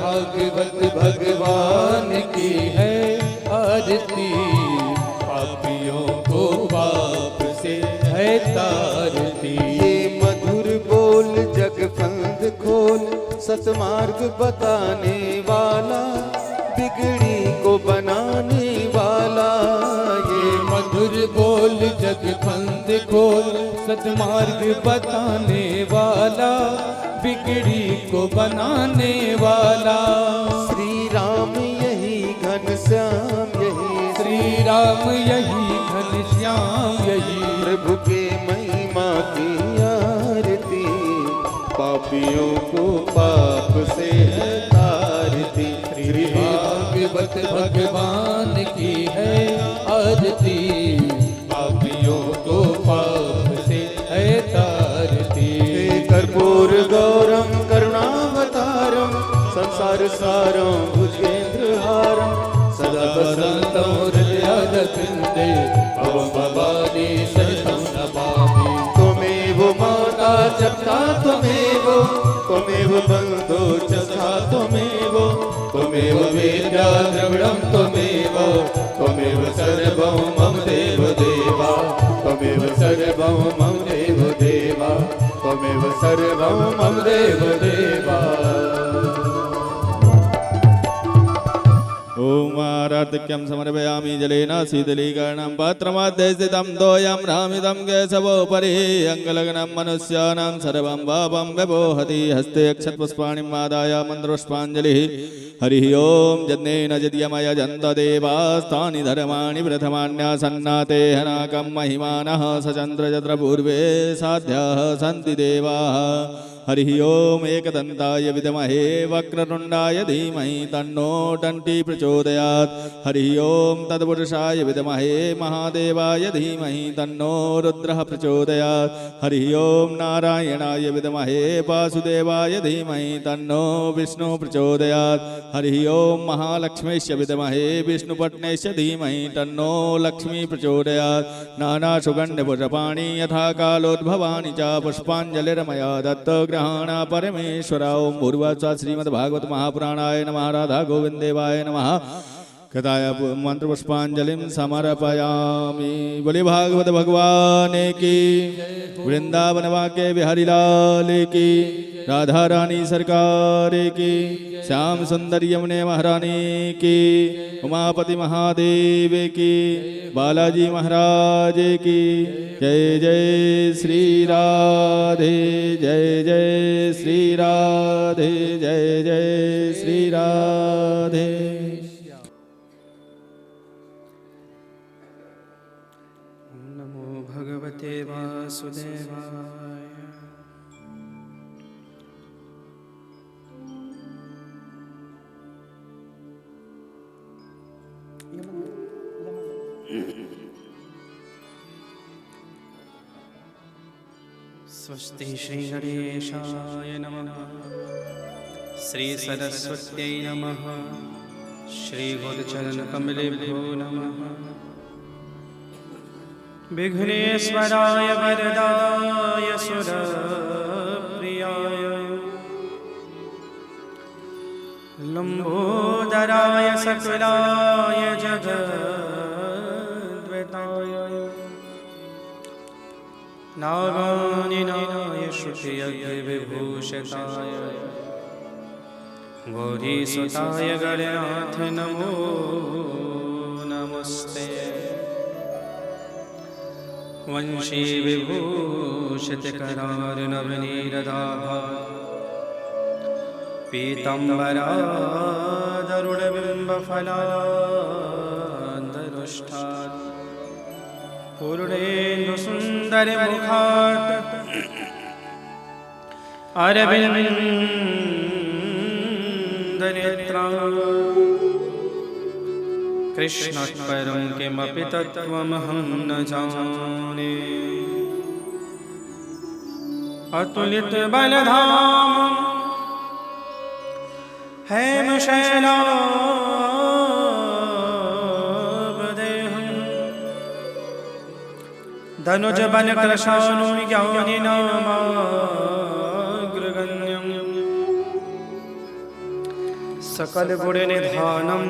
भागवत भगवान की है आरती, पापियों को पाप से है तारती। ये मधुर बोल जगफंद खोल, सतमार्ग बताने वाला, बिगड़ी को बनाने वाला। ये मधुर बोल जगफंद खोल, सतमार्ग बताने वाला, बिगड़ी को बनाने वाला। श्री राम यही घनश्याम यही, श्री राम यही घनश्याम यही, प्रभु के महिमा की आरती, पापियों को पाप से तारती। श्री भागवत भगवान की है आरती, पापियों को पाप से है तारती। कर्पूर गौरम करुणावतारम, संसार सारम भुजगेंद्रहारम, सदा वसन्तं हृदयारविन्दे भवं भवानी सहितं नमामि। त्वमेव माता जप्ता त्वमेव, त्वमेव बन्धो जस्ता त्वमेव, त्वमेव वेद्या द्रविणं त्वमेव, त्वमेव सर्वं मम देव देवा, त्वमेव सर्वं मम देव देवा, त्वमेव सर्वं मम देव देवा। ओम आराधक्यं समर्पयामि जलेन शीतलीकरणं पात्रमध्ये स्थितं तोयं रामिदं केशवोपरि अङ्गलग्नं मनुष्याणां सर्वं पापं व्यपोहति हस्ते अक्षतपुष्पाणिम् आदाय मन्त्रपुष्पाञ्जलिः हरिः ओं जन्नेन यद्यमय जन्तदेवास्तानि धर्माणि प्रथमान्यासन्नाते हनाकं महिमानः सचन्द्र पूर्वे साध्याः सन्ति देवाः हरिः ओम एकदन्ताय विद्महे वक्रतुण्डाय धीमहि तन्नो दन्ती प्रचोदयात् हरिः ओम तत्पुरुषाय विद्महे महादेवाय धीमहि तन्नो रुद्रः प्रचोदयात् हरिः ओम नारायणाय विद्महे वासुदेवाय धीमहि तन्नो विष्णुः प्रचोदयात् हरिः ओम महालक्ष्मीश्च विद्महे विष्णुपत्न्यश्च धीमहि तन्नो लक्ष्मी प्रचोदयात् नानासुगन्धपुष्पाणि यथा कालोद्भवानि च पुष्पाञ्जलिर्मया दत्त ग्रहण परमेश्वर ओम भूर्भुवः श्रीमद्भागवत महापुराणाय नमः राधा गोविंदेवाय नमः कथाय मंत्र पुष्पांजलिं समर्पयामि। बोले भागवत भगवान की, वृंदावन वाक्य बिहारी लाल की, राधा रानी सरकार की, श्याम सुंदर यमुने महारानी की, उमापति महादेव की, बालाजी महाराज की। जय जय श्री राधे, जय जय श्री राधे, जय जय श्री राधे। भगवते वासुदेवाय। स्वस्ति श्री गणेशाय नमः, श्री सरस्वत्यै नमः, श्री गुरुचरण कमलेभ्यो नमः। विघ्नेश्वराय वरदाय सुरप्रियाय, लंबोदराय सकलाय जगद्वेताय, नागानिनाय श्रुतियज्ञविभूषिताय, गौरीसुताय गणनाथ नमो नमस्ते। वंशी विभूषित करार नवनीरदाभा, पीताम्बरादरुणबिम्बफलादरुष्ठात्, पूर्णेन्दुसुन्दर मुखात् अरविन्दनेत्रात्, कृष्णात् परं किमपि तत्त्वमहं न जाने। अतुलित बलधामं हेमशैलावदेहं, धनुज बन कृशानुं ज्ञानिनामाग्रगण्यं, सकल गुण निधानम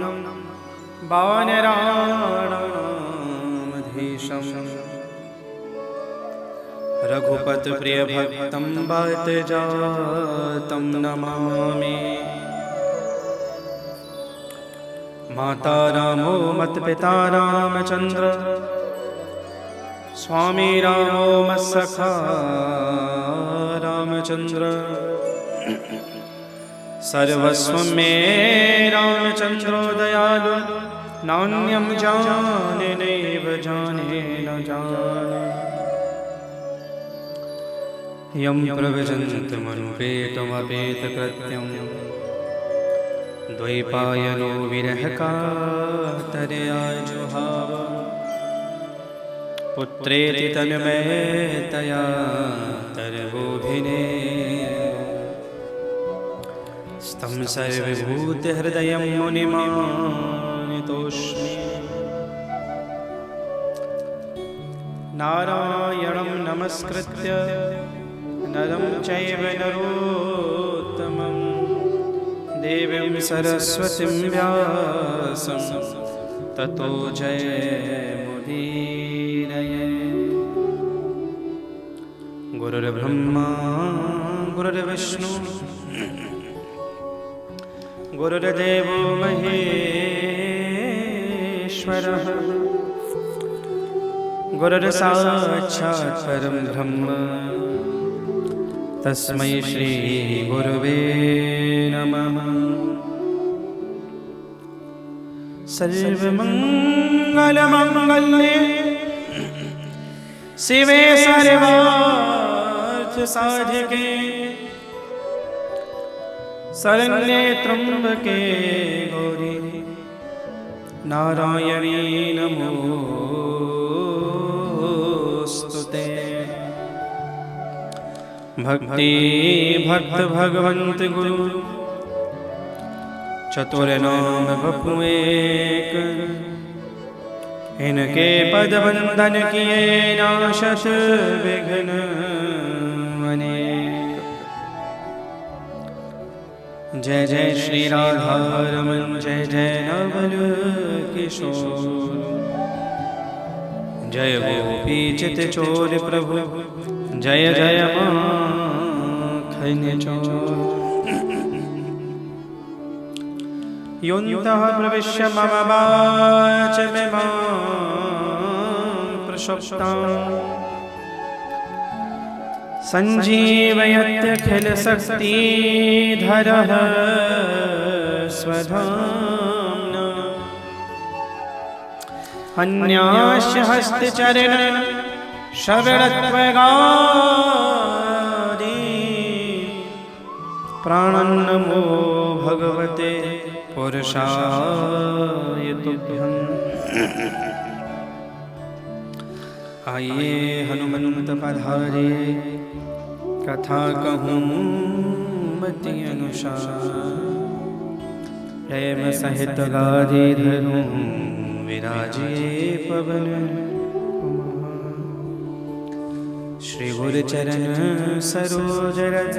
वानराणामधीशम रघुपत प्रिय भक्तम बात जातम नमामि। माता रामो मत पिता रामचंद्र स्वामी रामो मत सखा रामचंद्र सर्वस्व में रामचंद्रो दयालु नान्यम जाने नैव जाने न जाने। यम प्रव्रजन्तमनुपेतमपेतकृत्यं द्वैपायनो विरह कातरया जुहाव पुत्रेति तन्मयतया तर्वोऽभिनेदो स्तं सर्वभूतहृदयं मुनिमानितोऽस्मि। नारायणं नमस्कृत्य नरं चैव नरोत्तमं देवीं सरस्वतीं व्यासं ततो जयमुदीरये। गुरुर्ब्रह्मा गुरुर्विष्णु गुरुर्देवो महेश्वरः गुरुर्साक्षात् परं ब्रह्म तस्मै श्री गुरुवे नमः। सर्वमंगलमंगल्ये शिवे सर्वार्थ साधिके शरण्ये त्र्यंबके गौरी नारायणी नमोस्तुते। भक्ति भक्त भगवंत गुरु चतुर नाम बपु एक इनके पद वंदन किए नाशत विघ्न अनेक। जय जय श्री राधा रमन जय जय नवल किशोर जय गोपी चित चोर प्रभु जय जय माखन चोर। योऽन्तः प्रविश्य मम वाचमिमां प्रशुप्तां सञ्जीवयत्यखिलशक्तिधरः स्वधाम्ना अन्यास्य हस्तचरण शरणत्वगादि प्राणन्नमो भगवते पुरुषाय तुभ्यं। आइए हनुमन्त पधारिए कथा कहूँ मति अनुसार प्रेम सहित गादी धरूं विराजिए पवन श्री गुरु चरण सरोज रज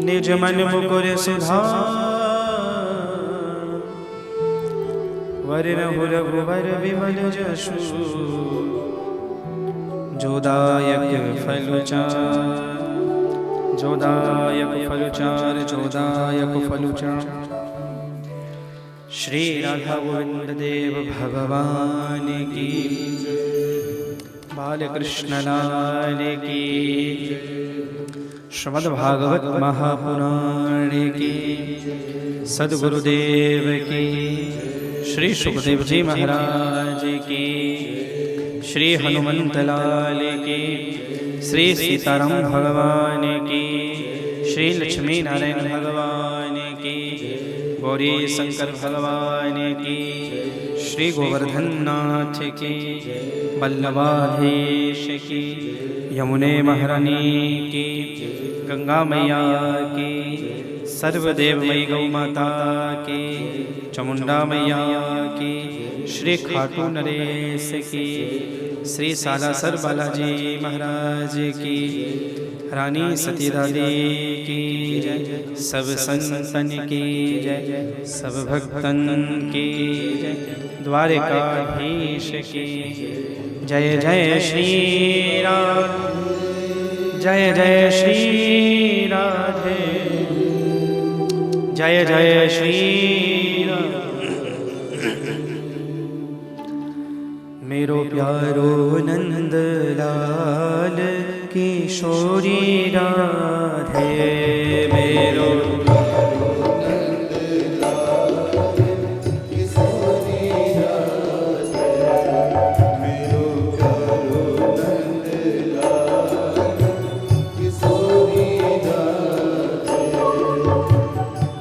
निज मन मुकुर सुधार वरनहु रघुवर विमल जसु जोदायक फलचार। श्री राधा गोविंद देव भगवान की बालकृष्ण लाल की श्रीमद्भागवत महापुराण की सद्गुरुदेव की श्री सुखदेव जी महाराज की श्री हनुमंत लाल की श्री सीताराम भगवान की श्री लक्ष्मी नारायण भगवान की गौरी शंकर भगवान की श्री गोवर्धन नाथ की वल्लभाधीश की यमुने महारानी की गंगा मैया की सर्वदेवमयी गौ माता की चामुंडा मैया की श्री खाटू नरेश की, श्री सालासर बालाजी महाराज की, रानी सती दादी की जय, सब संतन की जय, सब भक्तन की जय, द्वारिकाधीश की जय। जय श्री राम, जय जय श्री राधे, जय जय श्री राम। मेरो प्यारो नंद लाल किशोरी राधे, मेरो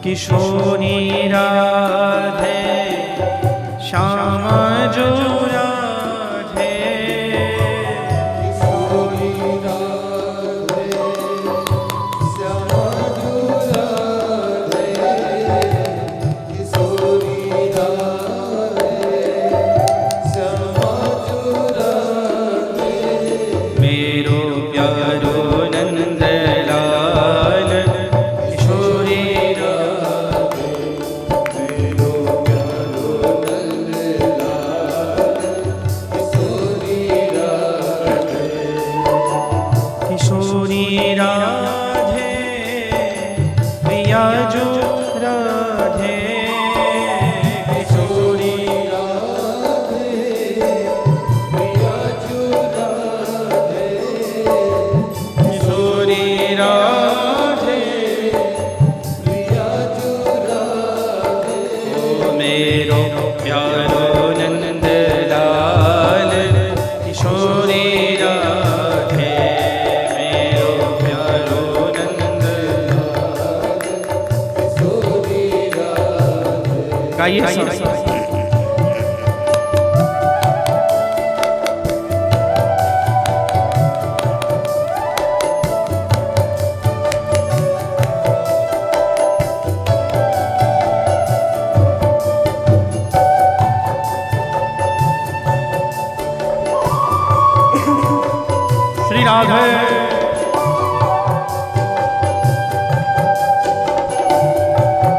किशोरी राधे, श्याम जो राधे, किशोरी राधे, श्याम जो राधे, किशोरी राधे, श्याम जो राधे। मेरो प्यारो नंद लाल किशोरी राधे, प्रिया जो राधे, किशोरी राधे, प्रिया जो राधे, किशोरी राधे, प्रिया जो राधे। ओ मेरो प्यारो नंद लाल किशोरी राधे, गाइए श्री राधे।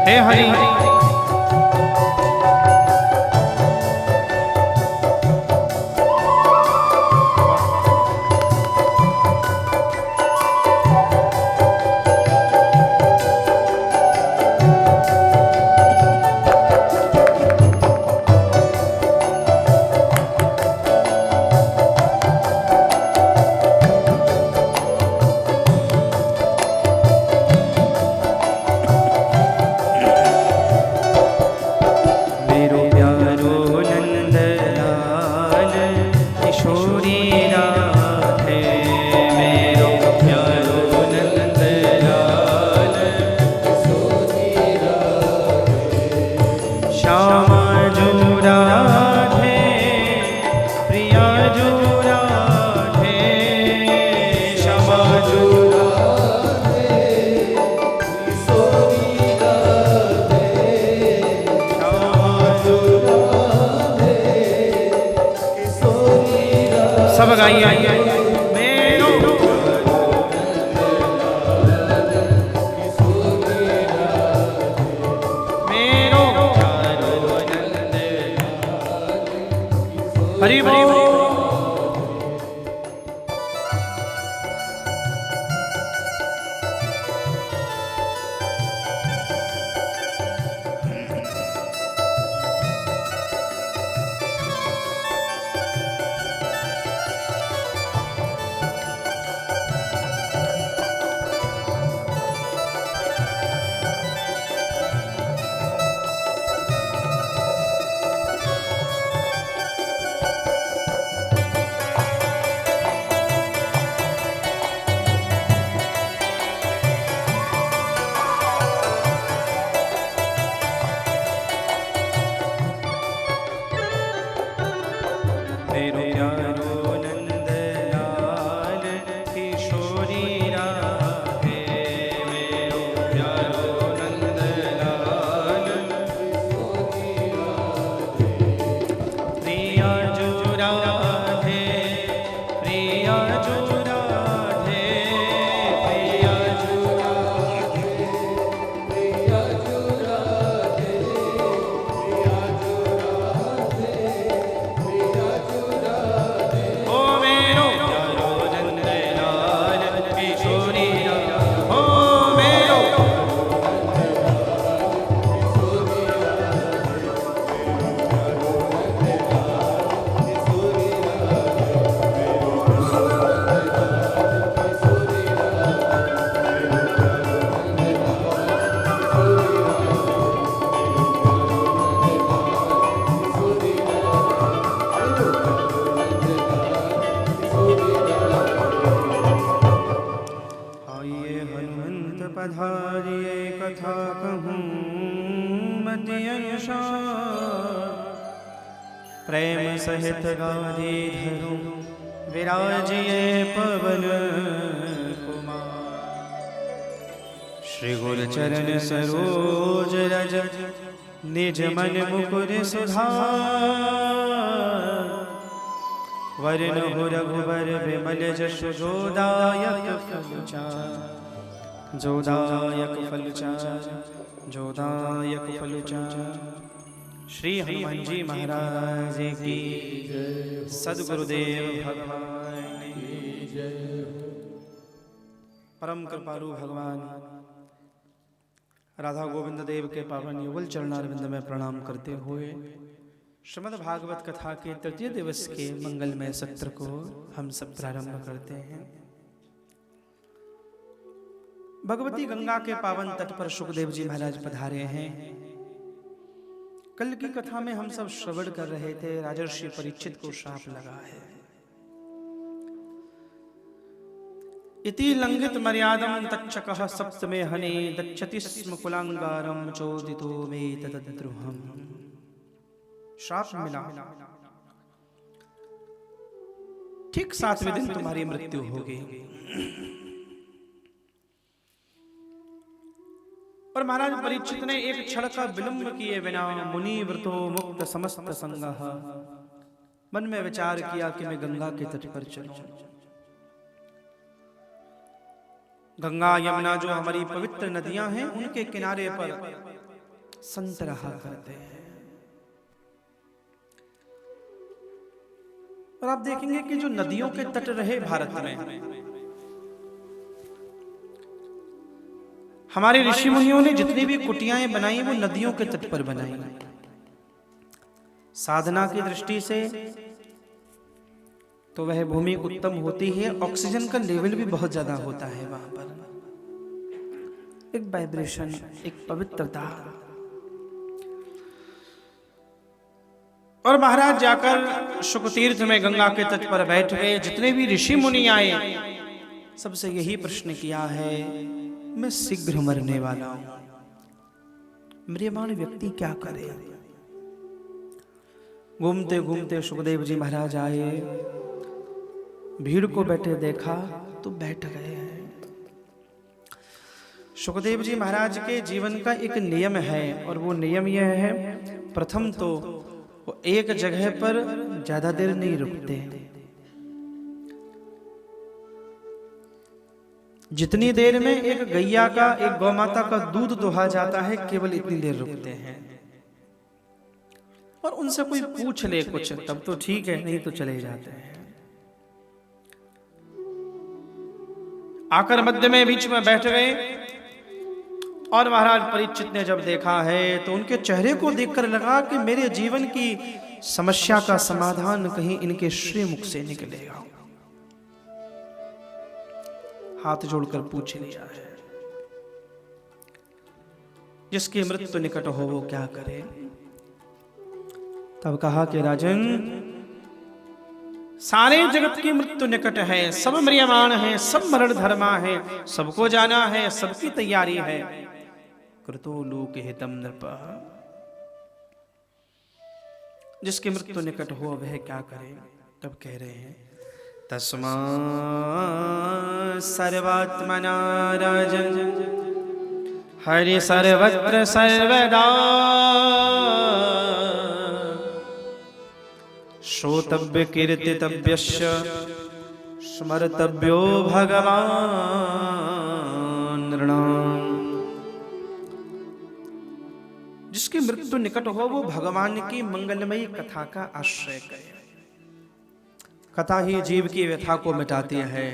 हे हरि सब गाइए। हरि बोल। प्रेम सहित गादी धरू विराजिए पवन कुमार। श्री गुरु चरण सरोज रज निज मन मुकुर सुधार। वरण हो रघुबर विमल जसु जोदायक फलचार। जोदायक फलचार जोदायक फलचार। श्री हनुमान जी महाराज की सद्गुरुदेव भगवान की जय। परम कृपालु भगवान राधा गोविंद देव के पावन युगल चरणारविंद में प्रणाम करते हुए श्रीमद् भागवत कथा के तृतीय दिवस के मंगलमय सत्र को हम सब प्रारंभ करते हैं। भगवती गंगा के पावन तट पर सुखदेव जी महाराज पधारे हैं। कल की कथा में हम सब श्रवण कर रहे थे, राजर्षि परीक्षित को श्राप लगा है। इति लंघित मर्यादम तच्चकः सप्तमे हने दच्छति स्म कुलांगारम चोदितो मे तद्द्रुहम्। श्राप मिला, ठीक 7वें दिन तुम्हारी मृत्यु होगी। और महाराज परीक्षित ने एक क्षण का विलंब किए बिना मुनि व्रतो मुक्त समस्त संगः मन में विचार किया कि मैं गंगा के तट पर चलूं। गंगा यमुना जो हमारी पवित्र नदियां हैं उनके किनारे पर संत रहा करते हैं। और आप देखेंगे कि जो नदियों के तट रहे भारत में, हमारे ऋषि मुनियों ने जितनी भी कुटियाएं बनाई वो नदियों के तट पर बनाई। साधना की दृष्टि से तो वह भूमि उत्तम होती है, ऑक्सीजन का लेवल भी बहुत ज्यादा होता है वहां पर, एक वाइब्रेशन, एक पवित्रता। और महाराज जाकर शुकतीर्थ में गंगा के तट पर बैठ गए। जितने भी ऋषि मुनि आए सबसे यही प्रश्न किया है, मैं शीघ्र मरने वाला हूं, म्रियमाण व्यक्ति क्या करे। घूमते घूमते सुखदेव जी महाराज आए, भीड़ को बैठे देखा तो बैठ गए हैं। सुखदेव जी महाराज के जीवन का एक नियम है और वो नियम यह है, प्रथम तो वो एक जगह पर ज्यादा देर नहीं रुकते। जितनी देर में एक गैया का, एक गौमाता का दूध दुहा जाता है, केवल इतनी देर रुकते हैं। और उनसे कोई पूछ ले कुछ तब तो ठीक है, नहीं तो चले जाते हैं। आकर मध्य में बीच में बैठ गए। और महाराज परीक्षित ने जब देखा है तो उनके चेहरे को देखकर लगा कि मेरे जीवन की समस्या का समाधान कहीं इनके श्रीमुख से निकलेगा। हाथ जोड़कर पूछ लिया है, जिसकी मृत्यु निकट हो वो क्या करे। तब कहा कि राजन, सारे जगत की मृत्यु निकट है, सब म्रियमाण है, सब मरण धर्मा है, सबको जाना है, सबकी तैयारी है। कृतो लोक हितम नृपः, जिसकी मृत्यु निकट हो वह क्या करे। तब कह रहे हैं, तस्मा सर्वात्मना राजन हरि सर्वत्र सर्वदा श्रोतव्य कीर्तितव्यस्य स्मर्तव्यो भगवान् नृणाम्। जिसकी मृत्यु निकट हो वो भगवान की मंगलमयी कथा का आश्रय करे। कथा ही जीव की व्यथा को मिटाती है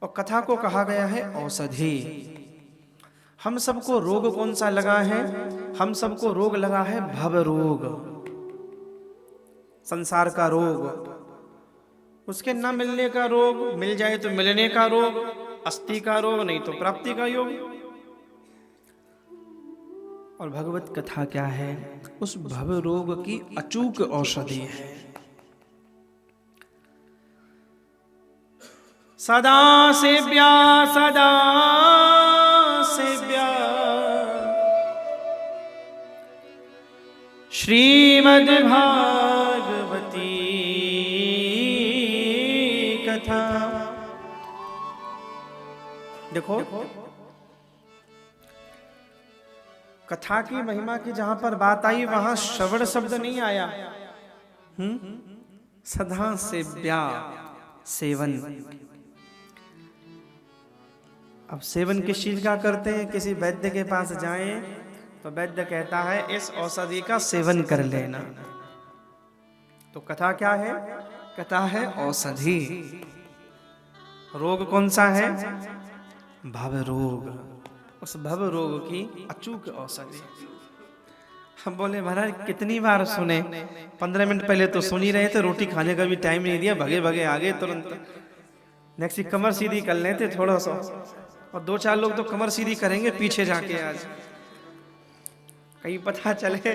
और कथा को कहा गया है औषधि। हम सबको रोग कौन सा लगा है? हम सबको रोग लगा है भव रोग, संसार का रोग, उसके न मिलने का रोग, मिल जाए तो मिलने का रोग, अस्थि का रोग, नहीं तो प्राप्ति का योग। और भगवत कथा क्या है? उस भव रोग की अचूक औषधि है। सदा सेव्या सदा सेव्या श्रीमद्भागवत देखो कथा की महिमा की जहां पर बात आई वहां श्रवण शब्द नहीं आया। सदा सेव्या सेवन। अब सेवन किस चीज का करते हैं? किसी वैद्य के पास जाएं तो वैद्य कहता है इस औषधि का सेवन कर लेना। तो कथा क्या है? कथा है औषधि। रोग कौन सा है? भव रोग। उस भव रोग की अचूक औषधि। हम बोले महाराज कितनी बार सुने? 15 मिनट पहले तो सुन ही रहे थे, रोटी खाने का भी टाइम नहीं दिया, भगे भगे आगे तुरंत। नेक्स्ट कमर सीधी कर लेते थोड़ा सा, और 2-4 लोग तो कमर सीधी करेंगे पीछे जाके। आज कहीं पता चले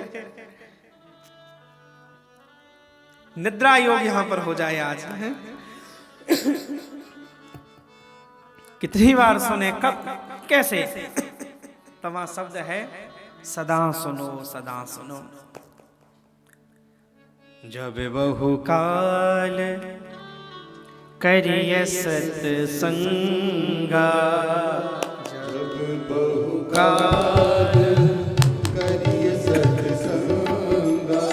निद्रा योग यहां पर हो जाए आज। कितनी बार सुने, कब, कैसे? तमा शब्द है सदा सुनो, सदा सुनो। जब बहुकाल करिय सत्संगा, जब बहुकाल करिय सत्संगा,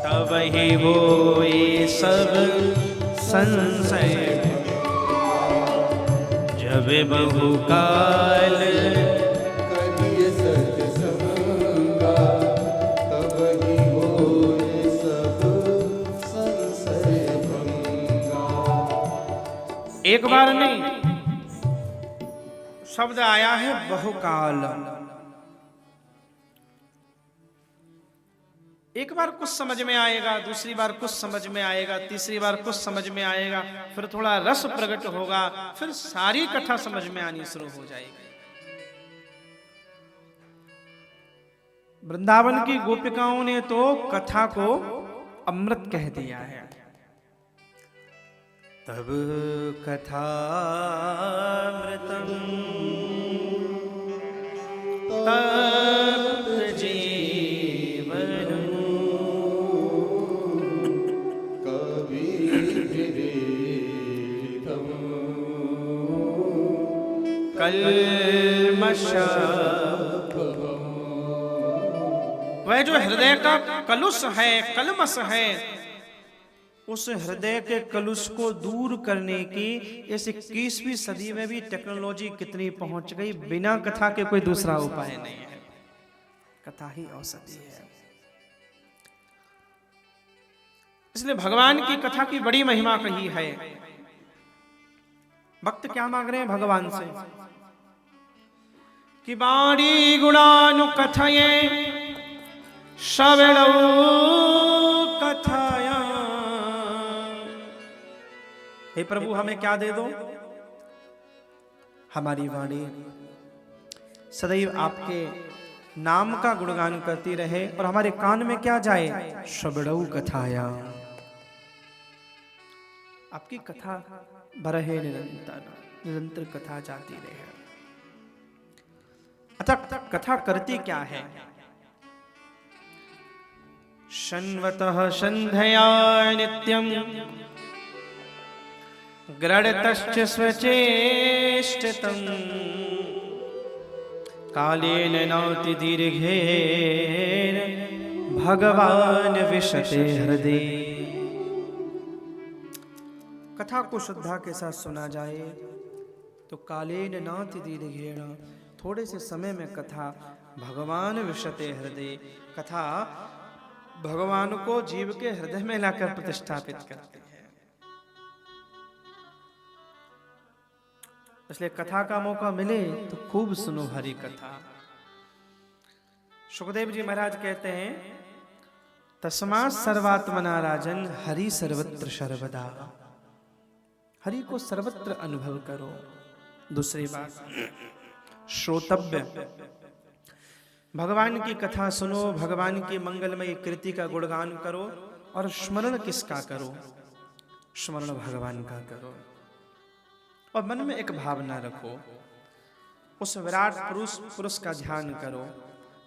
तब ही वो ये सब संशय। जब बहुकाल करिय सत्संगा, तब ही होए सब संशय भंगा। एक बार नहीं, शब्द आया है बहुकाल। एक बार कुछ समझ में आएगा, दूसरी बार कुछ समझ में आएगा, तीसरी बार कुछ समझ में आएगा, फिर थोड़ा रस प्रकट होगा, फिर सारी कथा समझ में आनी शुरू हो जाएगी। वृंदावन की गोपिकाओं ने तो कथा को अमृत कह दिया है। तब कथामृतम तप्त जीवन कबीरविरहितम् कल्मषापहम्। वह जो हृदय का कलुष है, कलमश है, उस हृदय के कलुष को दूर करने की इस 21वीं सदी में भी टेक्नोलॉजी कितनी पहुंच गई। बिना कथा के कोई दूसरा उपाय नहीं है, कथा ही औषधि है। इसलिए भगवान की कथा की बड़ी महिमा कही है। भक्त क्या मांग रहे हैं भगवान से कि बाणी गुणानुकथये श्रवणौ कथाया। हे प्रभु हमें क्या दे दो? हमारी वाणी सदैव आपके नाम का गुणगान करती रहे, और हमारे कान में क्या जाए? श्रवणौ कथाया। आपकी कथा बरहे निरंतर, निरंतर कथा जाती रहे। अच्छा कथा करती क्या है? शन्वतः संध्या नित्यं गृणतश्च स्वचेष्टितं कालेन नौति दीर्घेन भगवान विशते हृदय। कथा को श्रद्धा के साथ सुना जाए तो कालेन नाति दीर्घेण, थोड़े से समय में कथा भगवान विशते हृदय। कथा भगवान को जीव के हृदय में लाकर प्रतिष्ठापित करती है। इसलिए कथा का मौका मिले तो खूब सुनो हरि कथा। सुखदेव जी महाराज कहते हैं तस्मात् सर्वात्मना राजन हरि सर्वत्र सर्वदा। हरि को सर्वत्र अनुभव करो। दूसरी बात श्रोतव्य, भगवान की कथा सुनो, भगवान की मंगलमयी कृति का गुणगान करो, और स्मरण किसका करो? स्मरण भगवान का करो। और मन में एक भावना रखो, उस विराट पुरुष का ध्यान करो।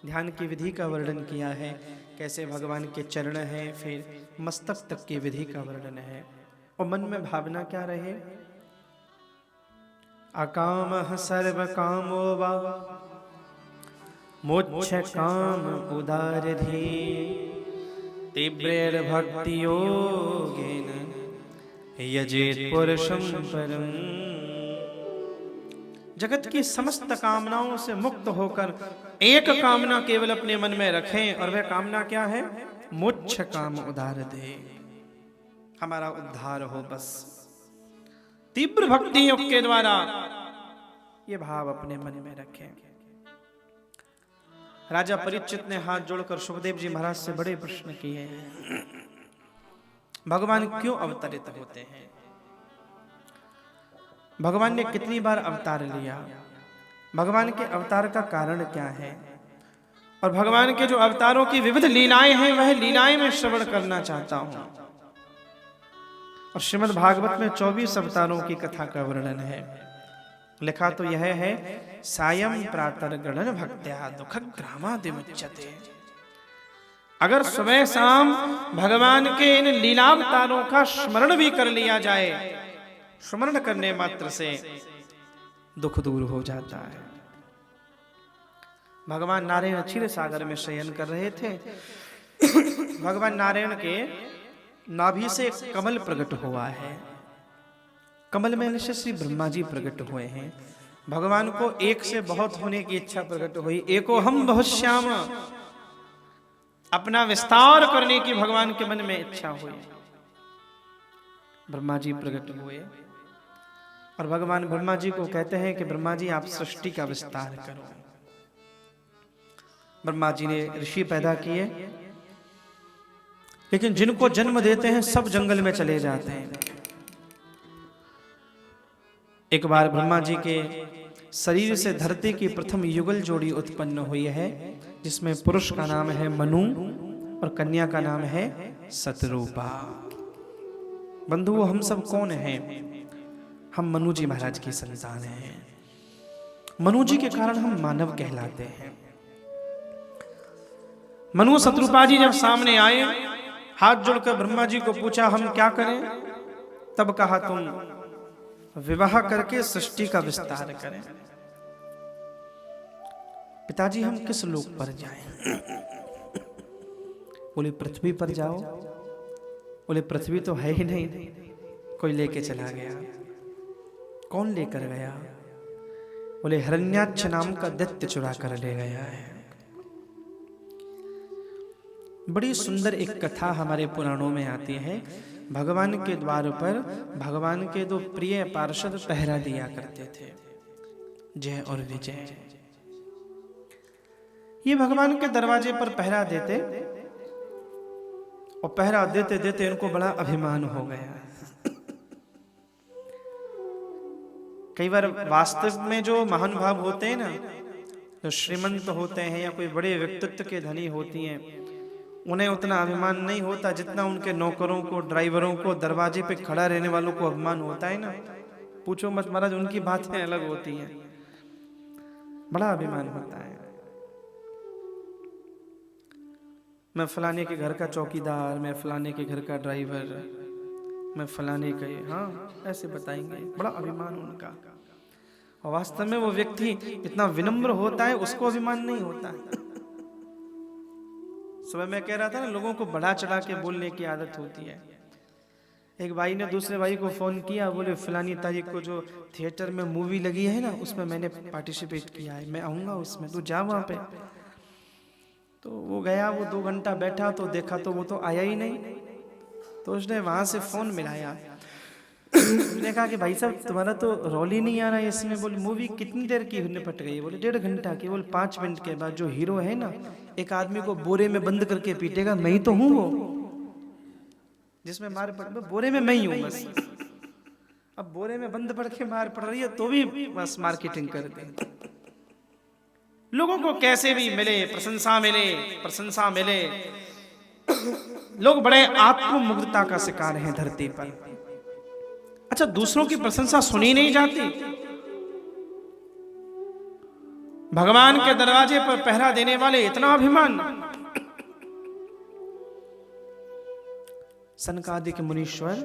ध्यान की विधि का वर्णन किया है, कैसे भगवान के चरण हैं, फिर मस्तक तक की विधि का वर्णन है। और मन में भावना क्या रहे? अकामः सर्वकामो वा मोक्ष काम उदारधि तीव्रैर्भक्ति योगेन यजेत पुरुषं परम। जगत की समस्त कामनाओं से मुक्त होकर एक कामना केवल अपने मन में रखें, और वह कामना क्या है? मोक्ष काम उदारधि, हमारा उद्धार हो। बस तीव्र भक्ति योग के द्वारा ये भाव अपने मन में रखें। राजा परीक्षित ने हाथ जोड़कर सुखदेव जी महाराज से बड़े प्रश्न किए हैं। भगवान क्यों अवतरित होते हैं? भगवान ने कितनी बार अवतार लिया? भगवान के अवतार का कारण क्या है? और भगवान के जो अवतारों की विविध लीलाएं हैं, वह लीलाएं मैं श्रवण करना चाहता हूं। और श्रीमद् भागवत में 24 अवतारों की कथा का वर्णन है। लिखा तो यह है, सायं प्रातः गणन भक्त्या दुख ग्रामादिमुच्यते। अगर सुबह शाम भगवान के इन लीलावतारों का स्मरण भी कर लिया जाए, स्मरण करने मात्र से दुख दूर हो जाता है। भगवान नारायण क्षीर सागर में शयन कर रहे थे। भगवान नारायण के नाभि से कमल प्रकट हुआ है। कमल में से श्री ब्रह्मा जी प्रकट हुए हैं। भगवान को एक से बहुत होने की इच्छा प्रकट हुई। एको हम बहुत श्याम, अपना विस्तार करने की भगवान के मन में इच्छा हुई। ब्रह्मा जी प्रकट हुए और भगवान ब्रह्मा जी को कहते हैं कि ब्रह्मा जी आप सृष्टि का विस्तार करो। ब्रह्मा जी ने ऋषि पैदा किए, लेकिन जिनको जन्म देते हैं सब जंगल में चले जाते हैं। एक बार ब्रह्मा जी के शरीर से धरती की प्रथम युगल जोड़ी उत्पन्न हुई है, जिसमें पुरुष का नाम है मनु और कन्या का नाम है सतरूपा। बंधुओ, हम सब कौन हैं? हम मनु जी महाराज की संतान हैं। मनु जी के कारण हम मानव कहलाते हैं। मनु सतरूपा जी जब सामने आए, हाथ जोड़कर ब्रह्मा जी को पूछा हम क्या करें? तब कहा तुम विवाह करके सृष्टि का विस्तार करें। पिताजी हम किस लोक पर जाएं? बोले पृथ्वी पर जाओ। बोले पृथ्वी तो है ही नहीं, कोई लेके चला गया। कौन लेकर गया? बोले हिरण्याक्ष नाम का दैत्य चुरा कर ले गया है। बड़ी सुंदर एक कथा हमारे पुराणों में आती है। भगवान के द्वार पर भगवान के दो प्रिय पार्षद पहरा दिया करते थे, जय और विजय। ये भगवान के दरवाजे पर पहरा देते और पहरा देते देते इनको बड़ा अभिमान हो गया। कई बार वास्तव में जो महान भाव होते हैं ना, जो श्रीमंत होते हैं या कोई बड़े व्यक्तित्व के धनी होती हैं, उन्हें उतना अभिमान नहीं होता जितना उनके नौकरों को, ड्राइवरों को, दरवाजे पे खड़ा रहने वालों को अभिमान होता है ना। पूछो मत महाराज, उनकी बातें अलग होती हैं, बड़ा अभिमान होता है। मैं फलाने के घर का चौकीदार, मैं फलाने के घर का ड्राइवर, मैं फलाने का, हाँ ऐसे बताएंगे, बड़ा अभिमान उनका। और वास्तव में वो व्यक्ति इतना विनम्र होता है, उसको अभिमान नहीं होता है। सुबह मैं कह रहा था ना, लोगों को बढ़ा चढ़ा के बोलने की आदत होती है। एक भाई ने दूसरे भाई को फोन किया, बोले फलानी तारीख को जो थिएटर में मूवी लगी है ना, उसमें मैंने पार्टिसिपेट किया है, मैं आऊंगा उसमें, तू जा वहां पे। तो वो गया, वो 2 घंटा बैठा तो देखा तो वो तो आया ही नहीं। तो उसने वहां से फोन मिलाया। उसने कहा कि भाई साहब तुम्हारा तो रोल ही नहीं आ रहा है इसमें। बोले मूवी कितनी देर की निपट गई? बोले 1.5 घंटा की। बोले 5 मिनट के बाद जो हीरो है ना, एक आदमी को बोरे में बंद करके पीटेगा, मैं ही तो हूं वो, जिसमें मार पड़, बोरे में मैं ही हूं बस। अब बोरे में बंद पड़ के मार पड़ रही है तो भी बस मार्केटिंग करते हैं। लोगों को कैसे भी मिले, प्रशंसा मिले, प्रशंसा मिले। लोग बड़े आत्ममुग्धता का शिकार हैं धरती पर। अच्छा, दूसरों की प्रशंसा सुनी नहीं जाती? भगवान के दरवाजे पर पहरा देने वाले इतना अभिमान। सनकादिक मुनीश्वर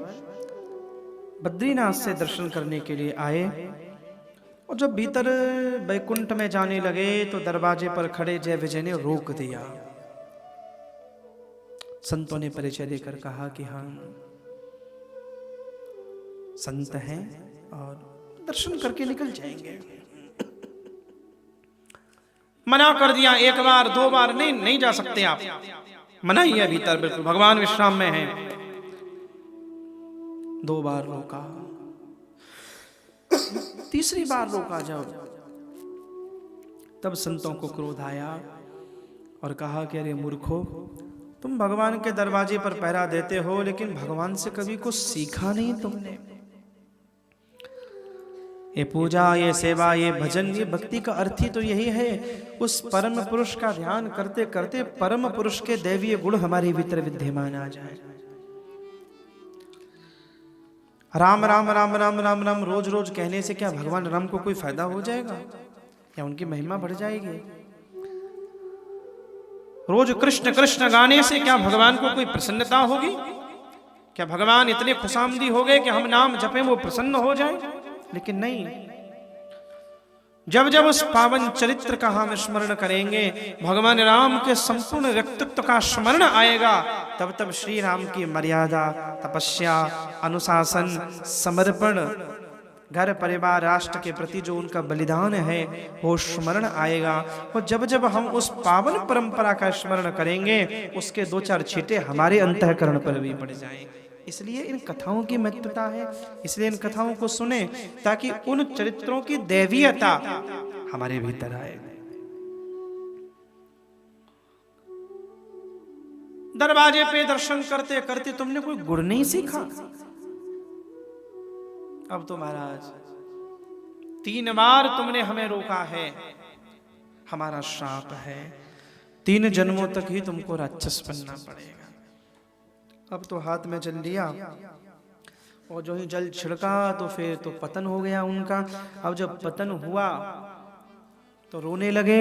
बद्रीनाथ से दर्शन करने के लिए आए और जब भीतर बैकुंठ में जाने लगे तो दरवाजे पर खड़े जय विजय ने रोक दिया। संतों ने परिचय देकर कहा कि हम संत हैं और दर्शन करके निकल जाएंगे। मना कर दिया, एक बार दो बार नहीं जा सकते आप, मना ही है भीतर, बिल्कुल भगवान विश्राम में हैं। दो बार रोका, तीसरी बार रोका जब, तब संतों को क्रोध आया और कहा कि अरे मूर्खो, तुम भगवान के दरवाजे पर पहरा देते हो लेकिन भगवान से कभी कुछ सीखा नहीं तुमने। ये पूजा, ये सेवा, ये भजन, ये भक्ति का अर्थ ही तो यही है, उस परम पुरुष का ध्यान करते करते परम पुरुष के दैवीय गुण हमारे भीतर विद्यमान आ जाए। राम राम राम राम राम राम रोज रोज कहने से क्या भगवान राम को कोई फायदा हो जाएगा? क्या उनकी महिमा बढ़ जाएगी? रोज कृष्ण कृष्ण गाने से क्या भगवान को कोई प्रसन्नता होगी? क्या भगवान इतने खुशामदी हो गए कि हम नाम जपें वो प्रसन्न हो जाए? लेकिन नहीं, जब जब उस पावन चरित्र का हम स्मरण करेंगे, भगवान राम के संपूर्ण व्यक्तित्व का स्मरण आएगा, तब तब श्री राम की मर्यादा, तपस्या, अनुशासन, समर्पण, घर परिवार राष्ट्र के प्रति जो उनका बलिदान है वो स्मरण आएगा। और जब जब हम उस पावन परंपरा का स्मरण करेंगे, उसके दो चार छींटे हमारे अंतःकरण पर भी पड़ जाएं। इसलिए इन कथाओं की महत्वता है, इसलिए इन कथाओं को सुने ताकि उन चरित्रों की दैवीयता हमारे भीतर आए। दरवाजे पे दर्शन करते करते तुमने कोई गुण नहीं सीखा। अब तो महाराज 3 बार तुमने हमें रोका है, हमारा श्राप है, 3 जन्मों तक ही तुमको राक्षस बनना पड़ेगा। अब तो हाथ में जल लिया और जो ही जल छिड़का तो फिर तो पतन हो गया उनका। अब जब पतन हुआ तो रोने लगे।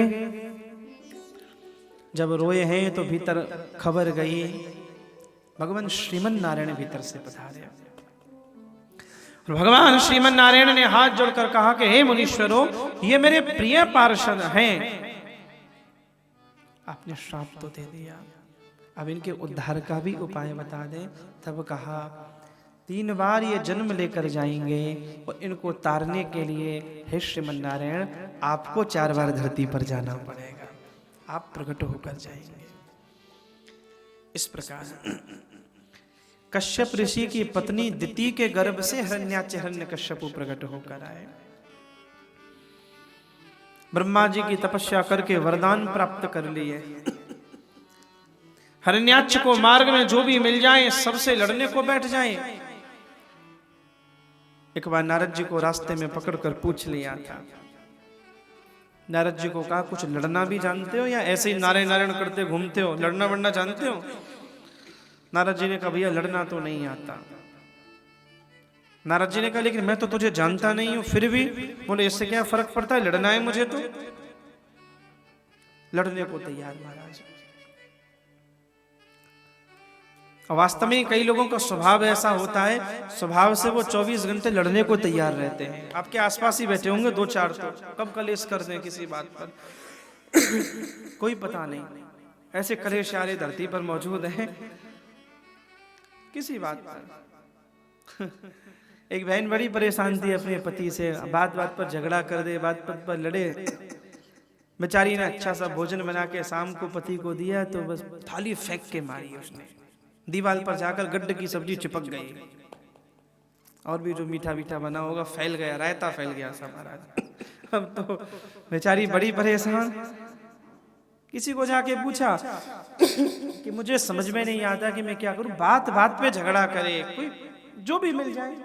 जब रोए हैं तो भीतर खबर गई, भगवान श्रीमन नारायण भीतर से पधारे। भगवान श्रीमन नारायण ने हाथ जोड़कर कहा कि हे मुनीश्वरों, ये मेरे प्रिय पार्षद हैं, आपने श्राप तो दे दिया, अब इनके उद्धार का भी उपाय बता दें। तब कहा 3 बार ये जन्म लेकर जाएंगे और इनको तारने के लिए हे श्रीमन नारायण आपको 4 बार धरती पर जाना पड़ेगा, आप प्रकट होकर जाएंगे। इस प्रकार कश्यप ऋषि की पत्नी दिति के गर्भ से हिरण्याक्ष हिरण्यकश्यप प्रकट होकर आए। ब्रह्मा जी की तपस्या करके वरदान प्राप्त कर लिए। हिरण्याक्ष को मार्ग में जो भी मिल जाए सबसे लड़ने को बैठ जाए। एक बार नारद जी को रास्ते में पकड़कर पूछ लिया था। नारद जी को कहा कुछ लड़ना भी जानते हो या ऐसे ही नारायण नारायण करते घूमते हो, लड़ना वड़ना जानते हो? नारद जी ने कहा भैया लड़ना तो नहीं आता। नारद जी ने कहा लेकिन मैं तो तुझे जानता नहीं हूं, फिर भी? बोले इससे क्या फर्क पड़ता है, लड़ना है मुझे तो। लड़ने को तैयार महाराज। वास्तव में कई लोगों का स्वभाव ऐसा होता है, स्वभाव से वो 24 घंटे लड़ने को तैयार रहते हैं। आपके आसपास ही बैठे होंगे 2-4 तो कब कलेश कर दें किसी बात पर कोई पता नहीं। ऐसे कलेश यारे धरती पर मौजूद हैं किसी बात पर। एक बहन बड़ी परेशान थी अपने पति से, बात बात पर झगड़ा कर दे, बात बात पर लड़े। बेचारी ने अच्छा सा भोजन बना के शाम को पति को दिया तो बस थाली फेंक के मारी उसने, दीवार पर जाकर गड्ढे की सब्जी चिपक गई और भी जो मीठा मीठा बना होगा फैल गया, रायता फैल गया सब महाराज। अब तो बेचारी बड़ी परेशान। किसी को जाके पूछा कि मुझे समझ में नहीं आता कि मैं क्या करूं, बात बात पे झगड़ा करे, कोई जो भी मिल जाए।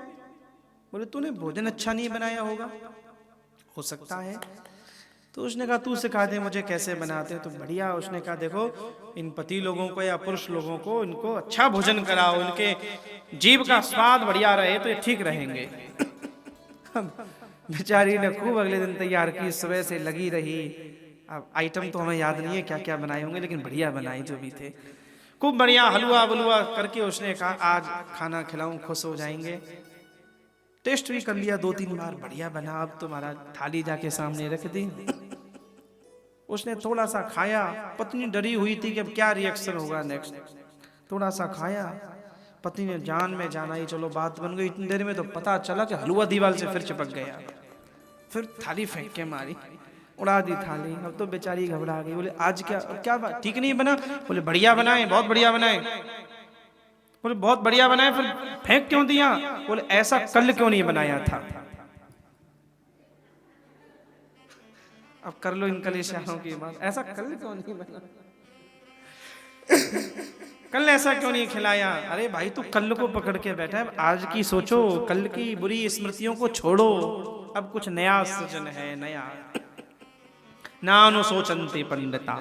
बोले तूने भोजन अच्छा नहीं बनाया होगा, हो सकता है। तो उसने कहा तू सिखा दे मुझे कैसे बनाते हैं। तो बढ़िया, उसने कहा देखो इन पति लोगों को या पुरुष लोगों को इनको अच्छा भोजन कराओ, इनके जीभ का स्वाद बढ़िया रहे तो ये ठीक रहेंगे। बेचारी ने खूब अगले दिन तैयार की, सुबह से लगी रही। अब आइटम तो हमें याद नहीं है क्या क्या बनाए होंगे, लेकिन बढ़िया बनाए जो भी थे। खूब बढ़िया हलवा बलुआ करके उसने कहा आज खाना खिलाऊं, खुश हो जाएंगे। टेस्ट भी कर लिया 2-3 बार, बढ़िया बना। अब तो महाराज थाली जाके सामने रख दी। उसने थोड़ा सा खाया, पत्नी डरी हुई थी कि अब क्या रिएक्शन होगा नेक्स्ट। थोड़ा सा खाया, पत्नी ने जान में जाना ही चलो बात बन गई। इतनी देर में तो पता चला कि हलवा दीवार से फिर चिपक गया। फिर थाली फेंक के मारी, उड़ा दी थाली। अब तो बेचारी घबरा गई। बोले आज क्या बात, ठीक नहीं बना? बोले बढ़िया बनाए, बहुत बढ़िया बनाए। बोले बहुत बढ़िया बनाए, फिर फेंक क्यों दिया? बोले ऐसा कल क्यों नहीं बनाया था? अब कर लो इन कलेशाओं की बात, ऐसा कल क्यों नहीं बना? कल ऐसा क्यों नहीं खिलाया? अरे भाई तू कल को पकड़ के बैठा है, आज की सोचो, कल की बुरी स्मृतियों को छोड़ो। अब कुछ नया सृजन है, नया। नानुशोचन्ते पंडिता।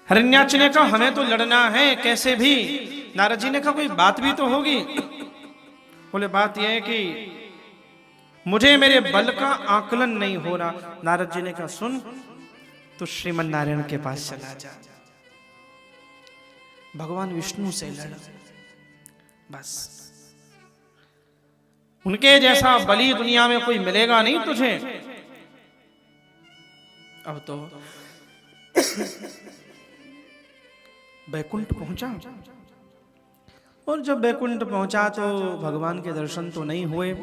हिरण्याक्ष ने कहा हमें तो लड़ना है कैसे भी। नारद जी ने कहा कोई बात भी तो होगी। बोले बात यह है कि मुझे मेरे बल का आकलन नहीं हो रहा। नारद जी ने कहा सुन, तो श्रीमन नारायण के पास चला जा, भगवान विष्णु से लड़। बस उनके जैसा बलि दुनिया में कोई मिलेगा नहीं तुझे। अब तो बैकुंठ पहुंचा, और जब बैकुंठ पहुंचा तो भगवान के दर्शन तो नहीं हुए।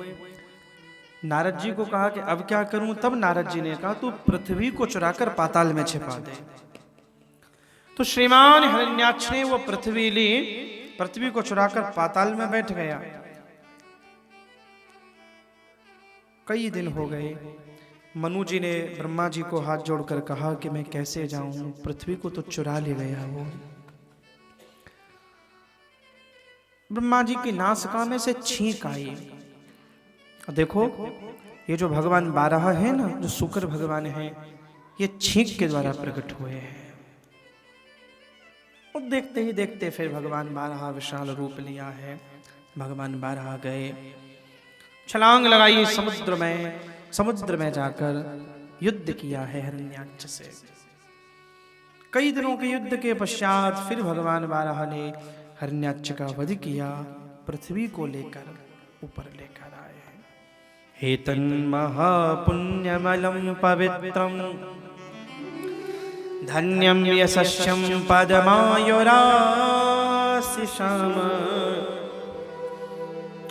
नारद जी को कहा कि अब क्या करूं? तब नारद जी ने कहा तू पृथ्वी को चुराकर पाताल में छिपा दे। तो श्रीमान हिरण्याक्ष ने वो पृथ्वी ली, पृथ्वी को चुराकर पाताल में बैठ गया। कई दिन हो गए। मनु जी ने ब्रह्मा जी को हाथ जोड़कर कहा कि मैं कैसे जाऊं, पृथ्वी को तो चुरा ले गया वो। ब्रह्मा जी की नासिका में से छींक आई। देखो ये जो भगवान 12 है ना, जो शुक्र भगवान है, ये छींक के द्वारा प्रकट हुए हैं। और देखते ही देखते फिर भगवान 12 विशाल रूप लिया है। भगवान 12 गए, छलांग लगाई समुद्र में जाकर युद्ध किया है हिरण्याक्ष से। कई दिनों के युद्ध के पश्चात फिर भगवान 12 ने हिरण्याक्ष का वध किया, पृथ्वी को लेकर ऊपर लेकर आए। हेतन महापुण्यमलं पवित्रं धन्यं यशस्यं पदमायुराशिषाम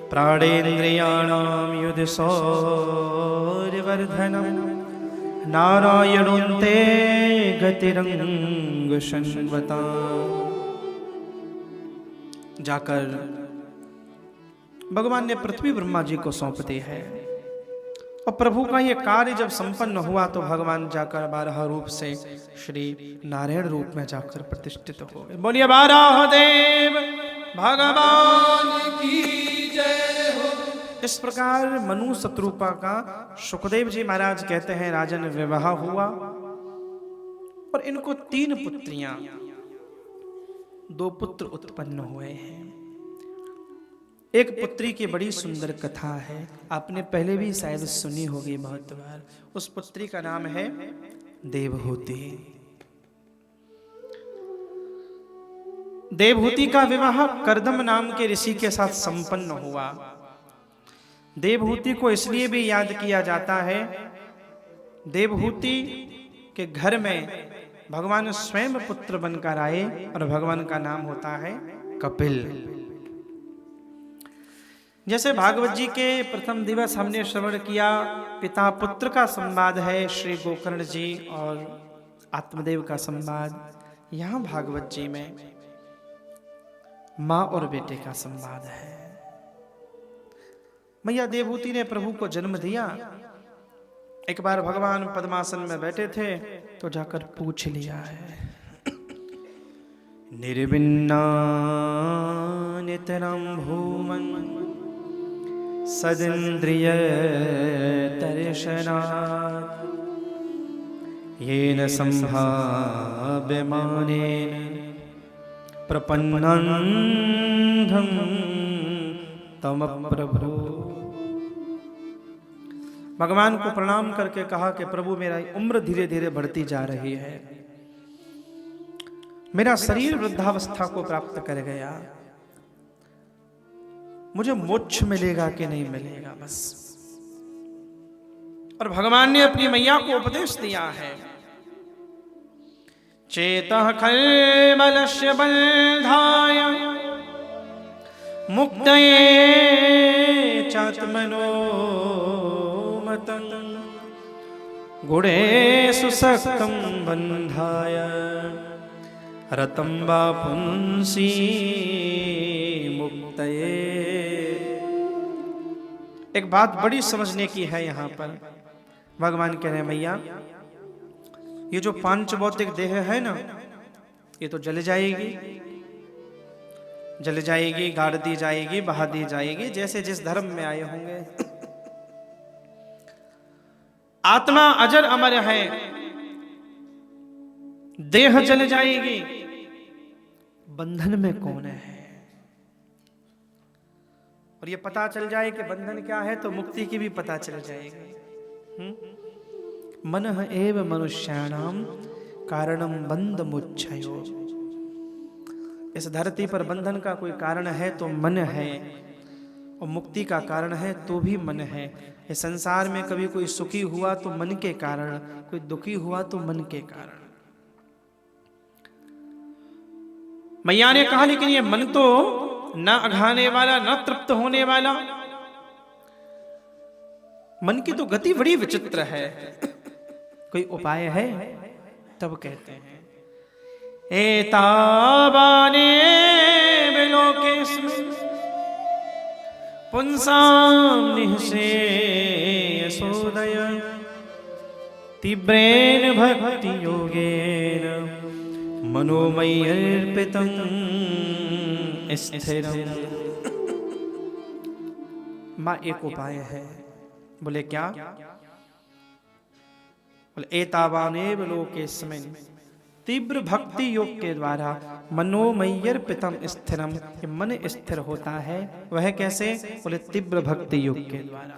प्राणेन्द्रियाणां युधसौर्यवर्धनं नारायणोऽन्ते गतिरङ्गशन्वताम्। जाकर भगवान ने पृथ्वी ब्रह्मा जी को सौंप दी है। और प्रभु का ये कार्य जब संपन्न हुआ तो भगवान जाकर 12 रूप से श्री नारायण रूप में जाकर प्रतिष्ठित हो गए। बोलिए 12 देव भगवान की जय हो। इस प्रकार मनु शत्रुपा का सुखदेव जी महाराज कहते हैं राजन विवाह हुआ, और इनको 3 पुत्रियां, 2 पुत्र उत्पन्न हुए हैं। एक पुत्री की बड़ी सुंदर कथा है, आपने पहले भी शायद सुनी होगी बहुत बार। उस पुत्री का नाम है देवहूति। देवहूति का विवाह कर्दम नाम के ऋषि के साथ संपन्न हुआ। देवहूति को इसलिए भी याद किया जाता है, देवहूति के घर में भगवान स्वयं पुत्र बनकर आए, और भगवान का नाम होता है कपिल। जैसे भागवत जी के प्रथम दिवस हमने श्रवण किया, पिता पुत्र का संवाद है, श्री गोकर्ण जी और आत्मदेव का संवाद। यहां भागवत जी में मां और बेटे का संवाद है। मैया देवहूति ने प्रभु को जन्म दिया। एक बार भगवान पद्मासन में बैठे थे तो जाकर पूछ लिया है, निर्विन्ना नितरं भूमन् सदिन्द्रिय दर्शनात् येन संभाव्यमानेन प्रपन्नंधं तम प्रभु। भगवान को प्रणाम करके कहा कि प्रभु मेरा उम्र धीरे धीरे बढ़ती जा रही है, मेरा शरीर वृद्धावस्था को प्राप्त कर गया, मुझे मोक्ष मिलेगा कि नहीं मिलेगा बस। और भगवान ने अपनी मैया को उपदेश दिया है, चेतः खल्वलस्य बन्धाय मुक्तये चात्मनो मतम् गुणेषु सक्तं बन्धाय रतं वा पुंसि मुक्तये। एक बात बड़ी समझने की है यहाँ पर। भगवान कह रहे हैं मैया, ये जो पांच भौतिक देह है ना, ये तो जल जाएगी, जल जाएगी, गाड़ दी जाएगी, बहा दी जाएगी, जैसे जिस धर्म में आए होंगे। आत्मा अजर अमर है, देह जल जाएगी, बंधन में कौन है? और ये पता चल जाए कि बंधन क्या है तो मुक्ति की भी पता चल जाएगी। मनः एव मनुष्याणाम कारणम बंध मुच्छयो। इस धरती पर बंधन का कोई कारण है तो मन है, और मुक्ति का कारण है तो भी मन है। इस संसार में कभी कोई सुखी हुआ तो मन के कारण, कोई दुखी हुआ तो मन के कारण। मैया ने कहा लेकिन ये मन तो न अघाने वाला, न तृप्त होने वाला, मन की तो गति बड़ी विचित्र है, कोई उपाय है? तब कहते हैं एतावाने विलोकेस्मिन् पुंसां निःशेषोदय तीव्रेण भक्ति योगेन मनोमय्यर्पितं स्थिरम्। मां एक उपाय है। बोले क्या? बोले एतावानेव लोकेस्मिन्, तीव्र भक्ति योग के द्वारा मनोमय्यर्पितं स्थिरम, ये मन स्थिर होता है। वह कैसे? बोले तीव्र भक्ति योग के द्वारा।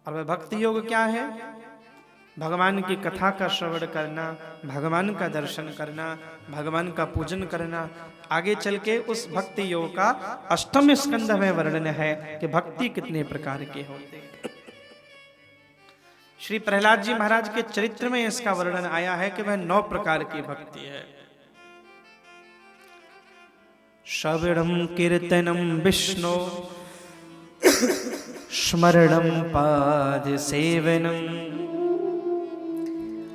और वह भक्ति योग क्या है? भगवान की कथा का श्रवण करना, भगवान का दर्शन करना, भगवान का पूजन करना। आगे चल के उस भक्ति योग का 8वें स्कंध में वर्णन है कि भक्ति कितने प्रकार के होते हैं। श्री प्रहलाद जी महाराज के चरित्र में इसका वर्णन आया है कि वह 9 प्रकार की भक्ति है। श्रवणम कीर्तनम विष्णु स्मरणम पाद सेवनम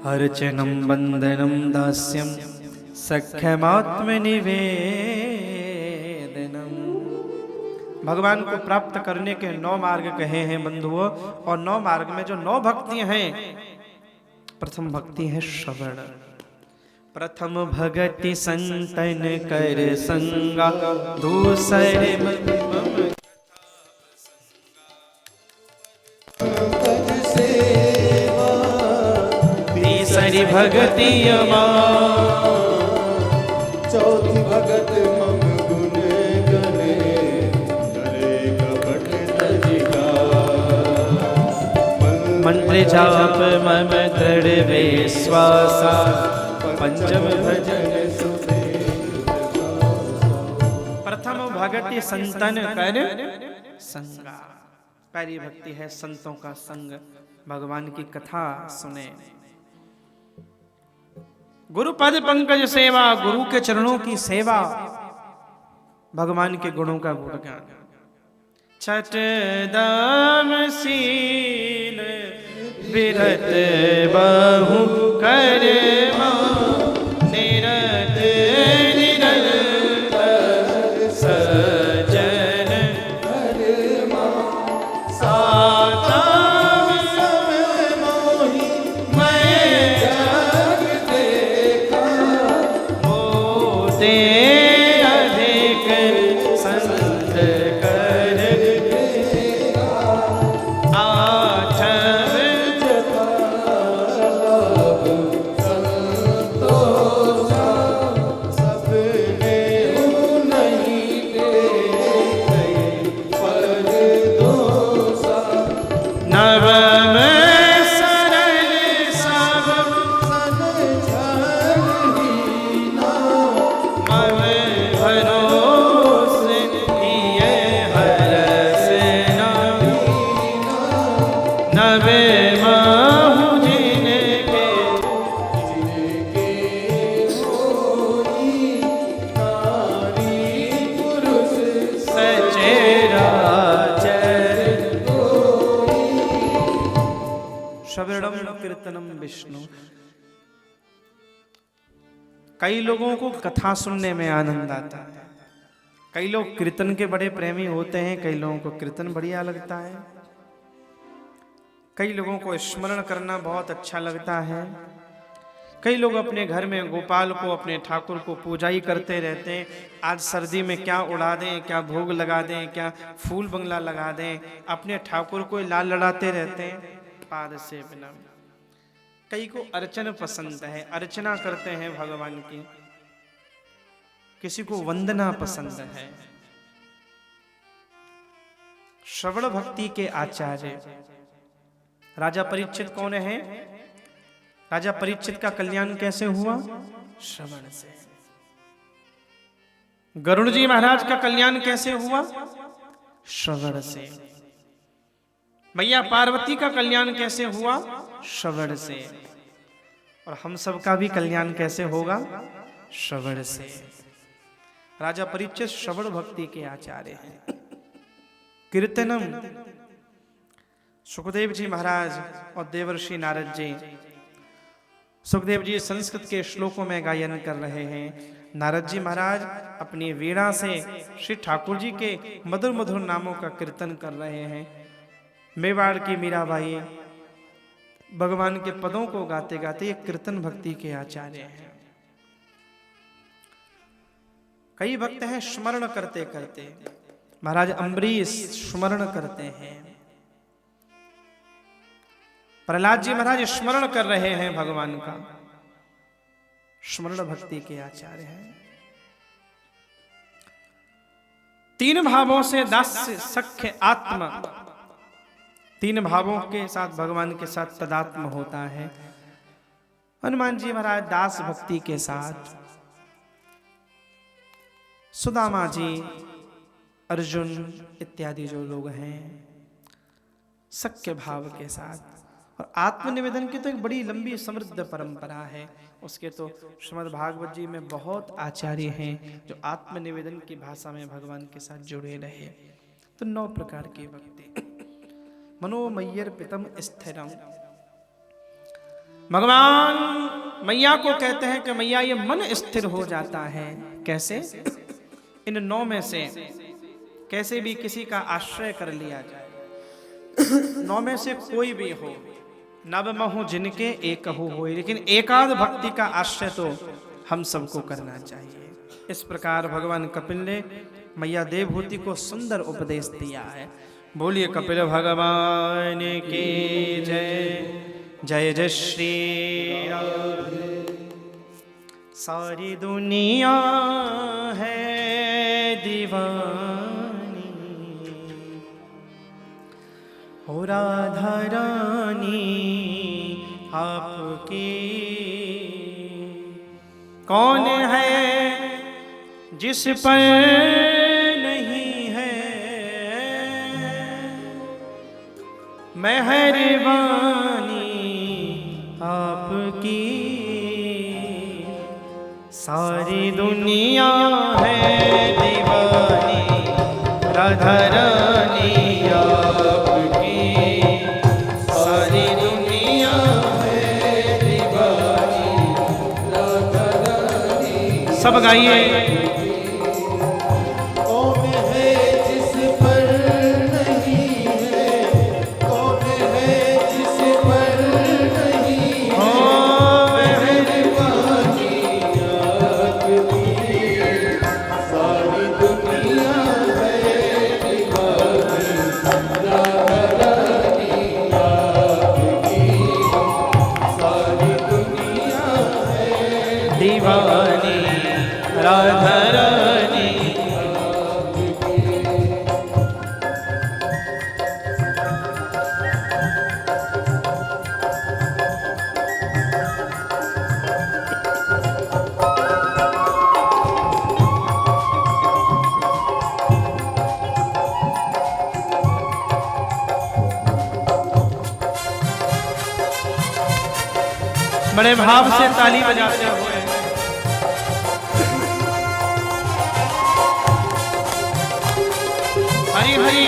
अर्चनम वंदनम दास्यम सख्यमात्मनिवेदनम। भगवान को प्राप्त करने के 9 मार्ग कहे हैं बंधुओं, और 9 मार्ग में जो 9 भक्तियां हैं, प्रथम भक्ति है श्रवण। प्रथम भगति संतन कर संगा, दूसरे तीसरी भगति यमा, चौथी भगत मम गुण गने, करे कपट तजिका। मंत्र जाप मम दृढ़ विश्वासा, पंचम भजन सुदेव। प्रथम भगति संतन कर संगा, पहली भक्ति है संतों का संग, भगवान की कथा सुने। गुरु पद पंकज सेवा, गुरु के चरणों की सेवा, भगवान के गुणों का गुणगान। छठ दाम शील विरत बहु कर्मा, निरत निरंतर सजन कर्मा। साता अधिक संत कर आठव संतो विष्णु। कई लोगों को कथा सुनने में आनंद आता है, कई लोग कीर्तन के बड़े प्रेमी होते हैं, कई लोगों को कीर्तन बढ़िया लगता है, कई लोगों को स्मरण करना बहुत अच्छा लगता है, कई लोग अपने घर में गोपाल को, अपने ठाकुर को पूजा ही करते रहते हैं। आज सर्दी में क्या उड़ा दें, क्या भोग लगा दें, क्या फूल बंगला लगा दें, अपने ठाकुर को लाल लड़ाते रहते हैं पाद से बिना। कई को अर्चन पसंद है, अर्चना करते हैं भगवान की, किसी को वंदना पसंद है। श्रवण भक्ति के आचार्य राजा परीक्षित कौन है? राजा परीक्षित का कल्याण कैसे हुआ? श्रवण से। गरुड़ जी महाराज का कल्याण कैसे हुआ? श्रवण से। मैया पार्वती का कल्याण कैसे हुआ? श्रवण से। और हम सब का भी कल्याण कैसे होगा? श्रवण से। राजा परीक्षित श्रवण भक्ति के आचार्य हैं। कीर्तनम सुखदेव जी महाराज और देवर्षि नारद जी, सुखदेव जी संस्कृत के श्लोकों में गायन कर रहे हैं। नारद जी महाराज अपनी वीणा से श्री ठाकुर जी के मधुर मधुर नामों का कीर्तन कर रहे हैं। मेवाड़ की मीराबाई भगवान के पदों को गाते गाते एक कीर्तन भक्ति के आचार्य हैं। कई भक्त हैं स्मरण करते करते, महाराज अम्बरीश स्मरण करते हैं, प्रहलाद जी महाराज स्मरण कर रहे हैं भगवान का, स्मरण भक्ति के आचार्य हैं। तीन भावों से दास्य सख्य आत्मा, तीन भावों के साथ भगवान के साथ तदात्म होता है। हनुमान जी महाराज दास भक्ति के साथ, सुदामा जी, अर्जुन इत्यादि जो लोग हैं सख्य भाव के साथ। और आत्मनिवेदन की तो एक बड़ी लंबी समृद्ध परंपरा है, उसके तो श्रीमद् भागवत जी में बहुत आचार्य हैं जो आत्मनिवेदन की भाषा में भगवान के साथ जुड़े रहे। तो 9 प्रकार की भक्ति। मनोमय्यर पितम स्थिरम, भगवान मैया को कहते हैं कि मैया ये मन स्थिर हो जाता है। कैसे? इन 9 में से कैसे भी किसी का आश्रय कर लिया जाए। 9 में से कोई भी हो, नव महु जिनके एक हो, लेकिन एकाध भक्ति का आश्रय तो हम सबको करना चाहिए। इस प्रकार भगवान कपिल ने मैया देवहूति को सुंदर उपदेश दिया है। बोलिए कपिल भगवान की जय। जय जय श्री राम। सारी दुनिया है दीवानी, हो राधा रानी आपकी। कौन है जिस पर नहीं है मेहरबानी आपकी। सारी दुनिया है दीवानी राधा रानी आपकी। सारी दुनिया है दीवानी राधा रानी। सब गाइए। कौन है जिस पर नहीं है, कौन है जिस पर नहीं है मेहरबानी आपकी। सारी दुनिया है दीवानी राधा रानी आपकी। सारी दुनिया है दीवानी राधा रानी। बड़े भाव से ताली बजाते हुए हरी हरी।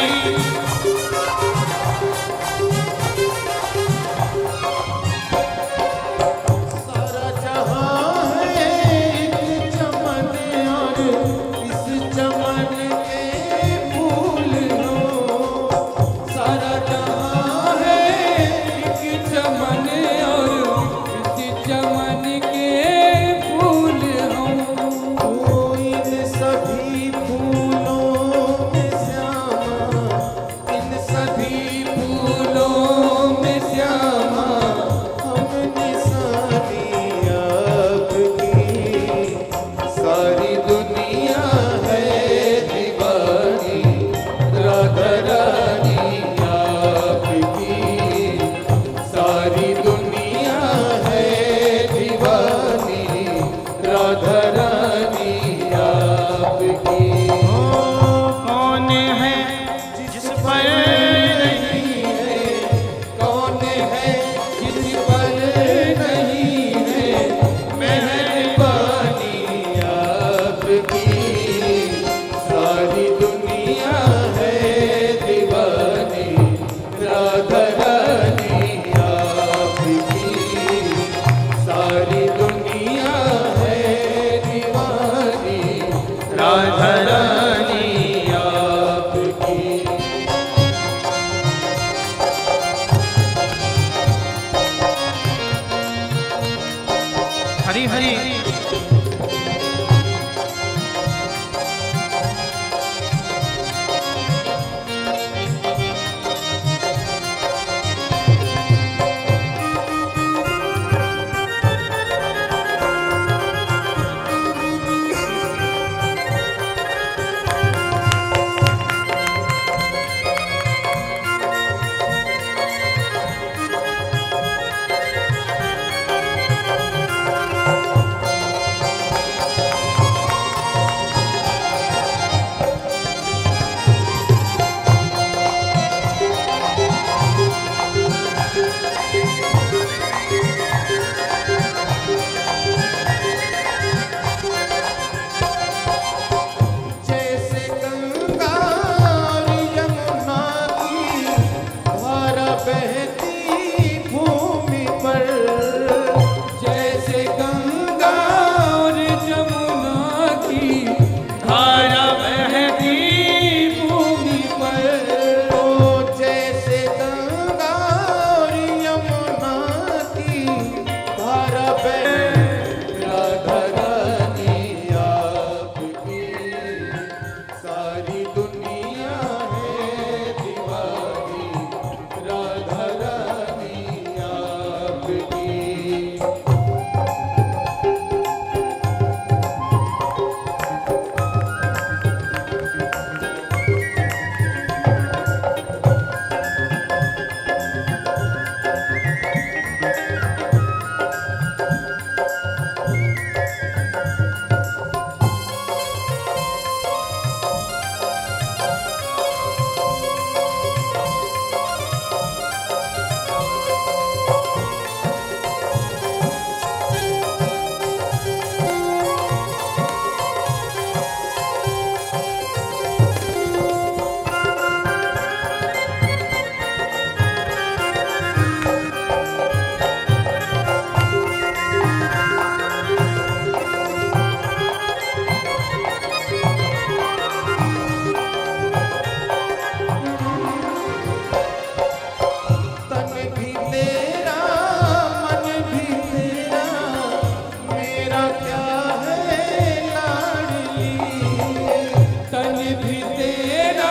तन भी तेरा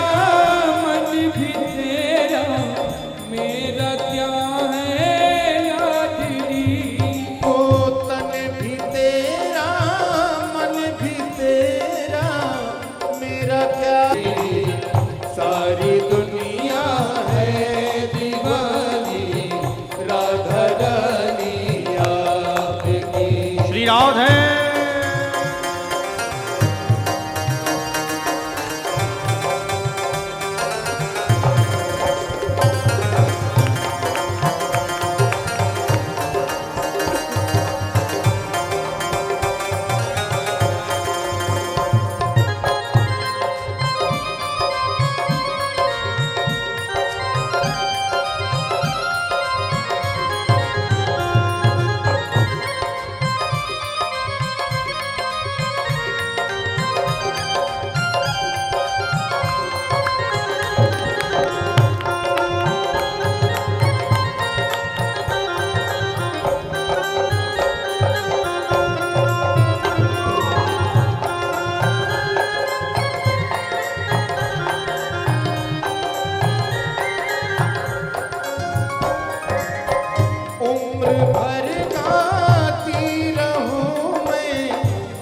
मन भी तेरा मेरा क्या है लाडली। ओ तन भी तेरा मन भी तेरा मेरा क्या, सारी दुनिया है दीवानी राधा रानी आपकी। श्री राधे। उम्र भर गाती रहूं मैं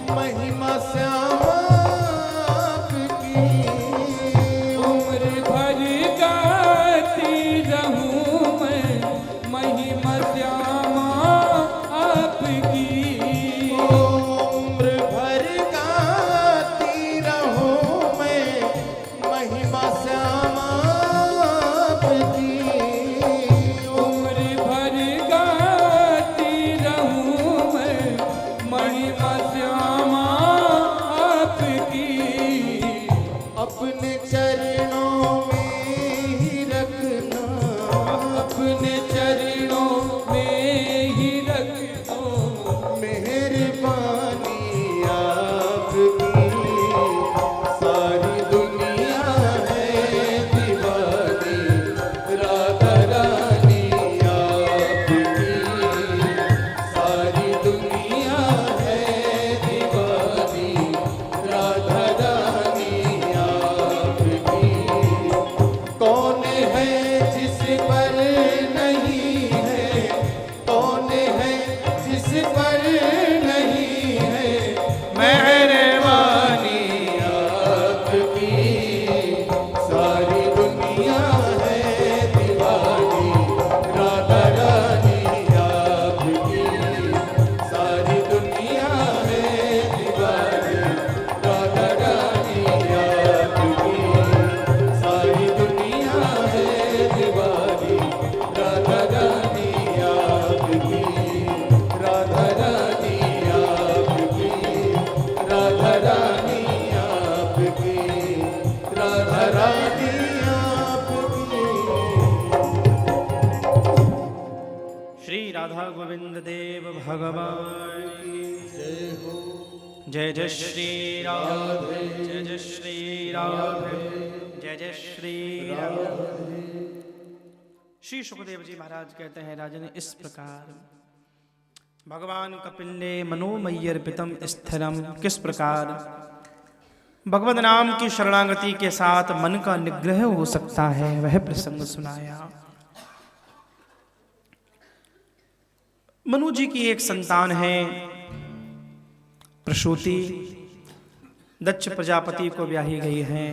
महिमा श्यामा आपकी। उम्र भर गाती रहूं मैं महिमा श्यामा आपकी। उम्र भर गाती रहूं मैं महिमा श्यामा आपकी। उम्र भर गाती रहूं मैं महिमा श्यामा आपकी। अपने चरणों में ही रखना, अपने चरणों में ही रखो मेहरबानी आपकी। सारी दुनिया है दीवानी राधा रानी आपकी। सारी दुनिया है दीवानी राधा रानी आपकी। कौन है जिस पर नहीं है, कौन है जिस पर नहीं है मेहरबानी आपकी। सारी दुनिया है दीवानी राधा रानी आपकी। सारी दुनिया है दीवानी राधा रानी आपकी। सारी दुनिया है दीवानी राधा रानी आपकी। राधा रानी आपकी। राधा रानी आपकी। राधा रानी आपकी। श्री राधा गोविंद देव भगवान की जय हो। जय जय श्री राधे। जय जय श्री राधे। जय जय श्री राधे। श्री सुखदेव जी महाराज कहते हैं राजन, इस प्रकार भगवान कपिल ने मनोमय्यर्पितम स्थिरम, किस प्रकार भगवत नाम की शरणागति के साथ मन का निग्रह हो सकता है, वह प्रसंग सुनाया। मनु जी की एक संतान है प्रसूति, दक्ष प्रजापति को ब्याही गई है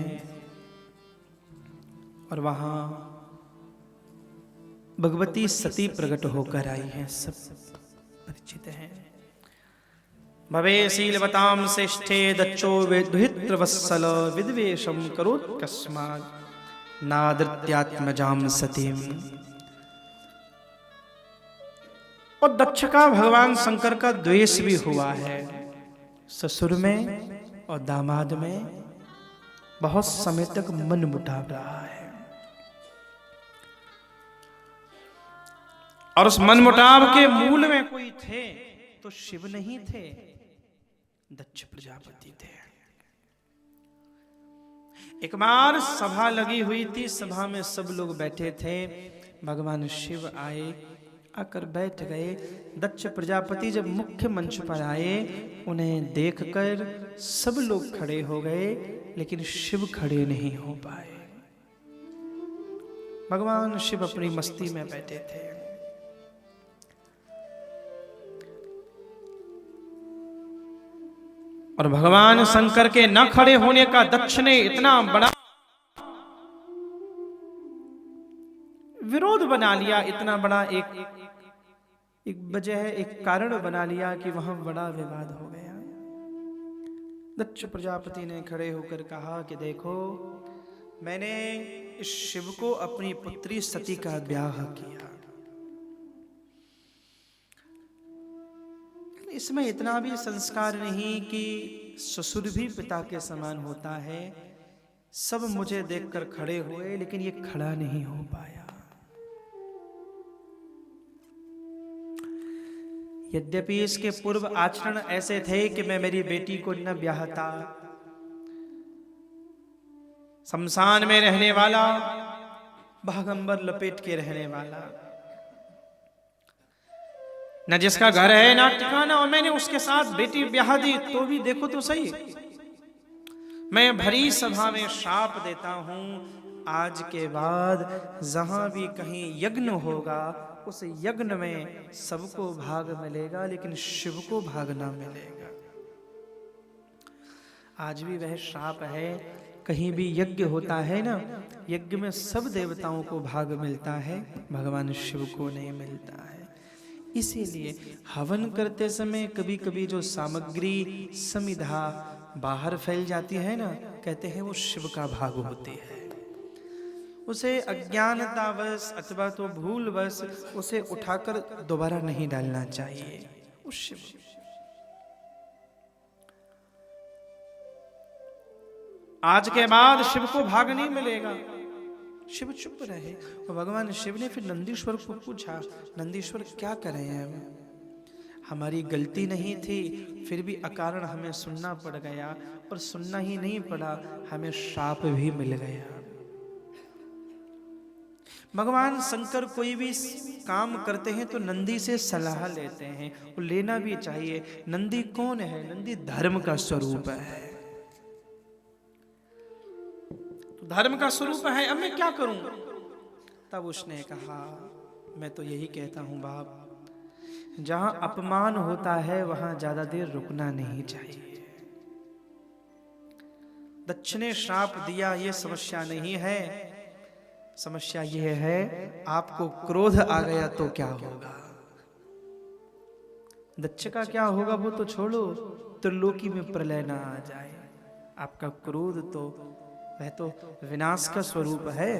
और वहां भगवती सती प्रकट होकर आई है, सब परिचित है। भवेशीलवतां श्रेष्ठे दक्षो दुहित्रवत्सल विद्वेषं करोत्कस्मात् नादृत्यात्मजां सतीं। और दक्ष का भगवान शंकर का द्वेष भी हुआ है, ससुर में और दामाद में बहुत समय तक मन मुटाव रहा है। और उस मन मुटाव के मूल में कोई थे तो शिव नहीं थे, दक्ष प्रजापति थे। एक बार सभा लगी हुई थी, सभा में सब लोग बैठे थे, भगवान शिव आए आकर बैठ गए। दक्ष प्रजापति जब मुख्य मंच पर आए, उन्हें देखकर सब लोग खड़े हो गए, लेकिन शिव खड़े नहीं हो पाए। भगवान शिव अपनी मस्ती में बैठे थे। और भगवान शंकर के न खड़े होने का दक्ष ने इतना बड़ा विरोध बना लिया, इतना बड़ा एक वजह, एक कारण बना लिया कि वहां बड़ा विवाद हो गया। दक्ष प्रजापति ने खड़े होकर कहा कि देखो, मैंने इस शिव को अपनी पुत्री सती का ब्याह किया, इसमें इतना भी संस्कार नहीं कि ससुर भी पिता के समान होता है। सब मुझे देखकर खड़े हुए, लेकिन ये खड़ा नहीं हो पाया। यद्यपि इसके पूर्व आचरण ऐसे थे कि मैं मेरी बेटी को न ब्याहता, शमशान में रहने वाला, बागंबर लपेट के रहने वाला, न जिसका घर है ना ठिकाना, और मैंने उसके साथ बेटी ब्याह दी। तो भी देखो तो सही, मैं भरी सभा में शाप देता हूं, आज के बाद जहां भी कहीं यज्ञ होगा, उस यज्ञ में सबको भाग मिलेगा, लेकिन शिव को भाग ना मिलेगा। आज भी वह श्राप है। कहीं भी यज्ञ होता है ना, यज्ञ में सब देवताओं को भाग मिलता है, भगवान शिव को नहीं मिलता है। इसीलिए हवन करते समय कभी कभी जो सामग्री समिधा बाहर फैल जाती है ना, कहते हैं वो शिव का भाग होती है। उसे अज्ञानतावश अथवा तो भूलवश उसे उठाकर दोबारा नहीं डालना चाहिए। उस शिव आज के बाद शिव को भाग नहीं मिलेगा। शिव चुप रहे। और भगवान शिव ने फिर नंदीश्वर को पूछा, नंदीश्वर क्या करें हम? हमारी गलती नहीं थी, फिर भी अकारण हमें सुनना पड़ गया, और सुनना ही नहीं पड़ा, हमें श्राप भी मिल गया। भगवान शंकर कोई भी काम करते हैं तो नंदी से सलाह लेते हैं, और लेना भी चाहिए। नंदी कौन है? नंदी धर्म का स्वरूप है, धर्म का स्वरूप है। अब मैं क्या करूं? तब उसने कहा, मैं तो यही कहता हूं बाप, जहां अपमान होता है वहां ज्यादा देर रुकना नहीं चाहिए। दक्ष ने श्राप दिया, ये समस्या नहीं है। समस्या यह है, आपको क्रोध आ गया तो क्या होगा? दक्ष का क्या होगा वो तो छोड़ो, त्रिलोकी में प्रलय ना आ जाए। आपका क्रोध तो वह तो विनाश का स्वरूप है।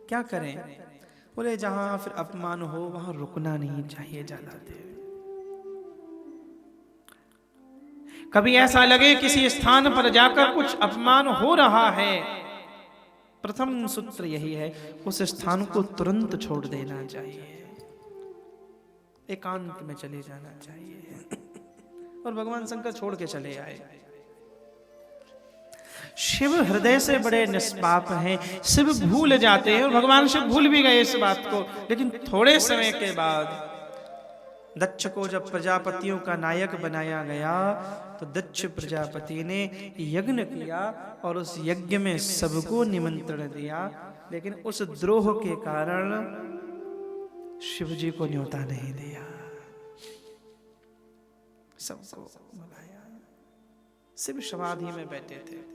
क्या करें? बोले जहां फिर अपमान हो वहां रुकना नहीं चाहिए ज्यादा देर। कभी ऐसा लगे किसी स्थान पर जाकर कुछ अपमान हो रहा है, प्रथम सूत्र यही है, उस स्थान को तुरंत छोड़ देना चाहिए, एकांत में चले जाना चाहिए। और भगवान शंकर छोड़ के चले आए। शिव हृदय से बड़े निष्पाप हैं, शिव भूल जाते हैं, और भगवान शिव भूल भी गए इस बात को। लेकिन थोड़े समय के बाद दक्ष को जब प्रजापतियों का नायक बनाया गया, तो दक्ष प्रजापति ने यज्ञ किया, और उस यज्ञ में सबको निमंत्रण दिया। लेकिन उस द्रोह के कारण शिव जी को न्योता नहीं दिया, सबको बुलाया। शिव समाधि में बैठे थे।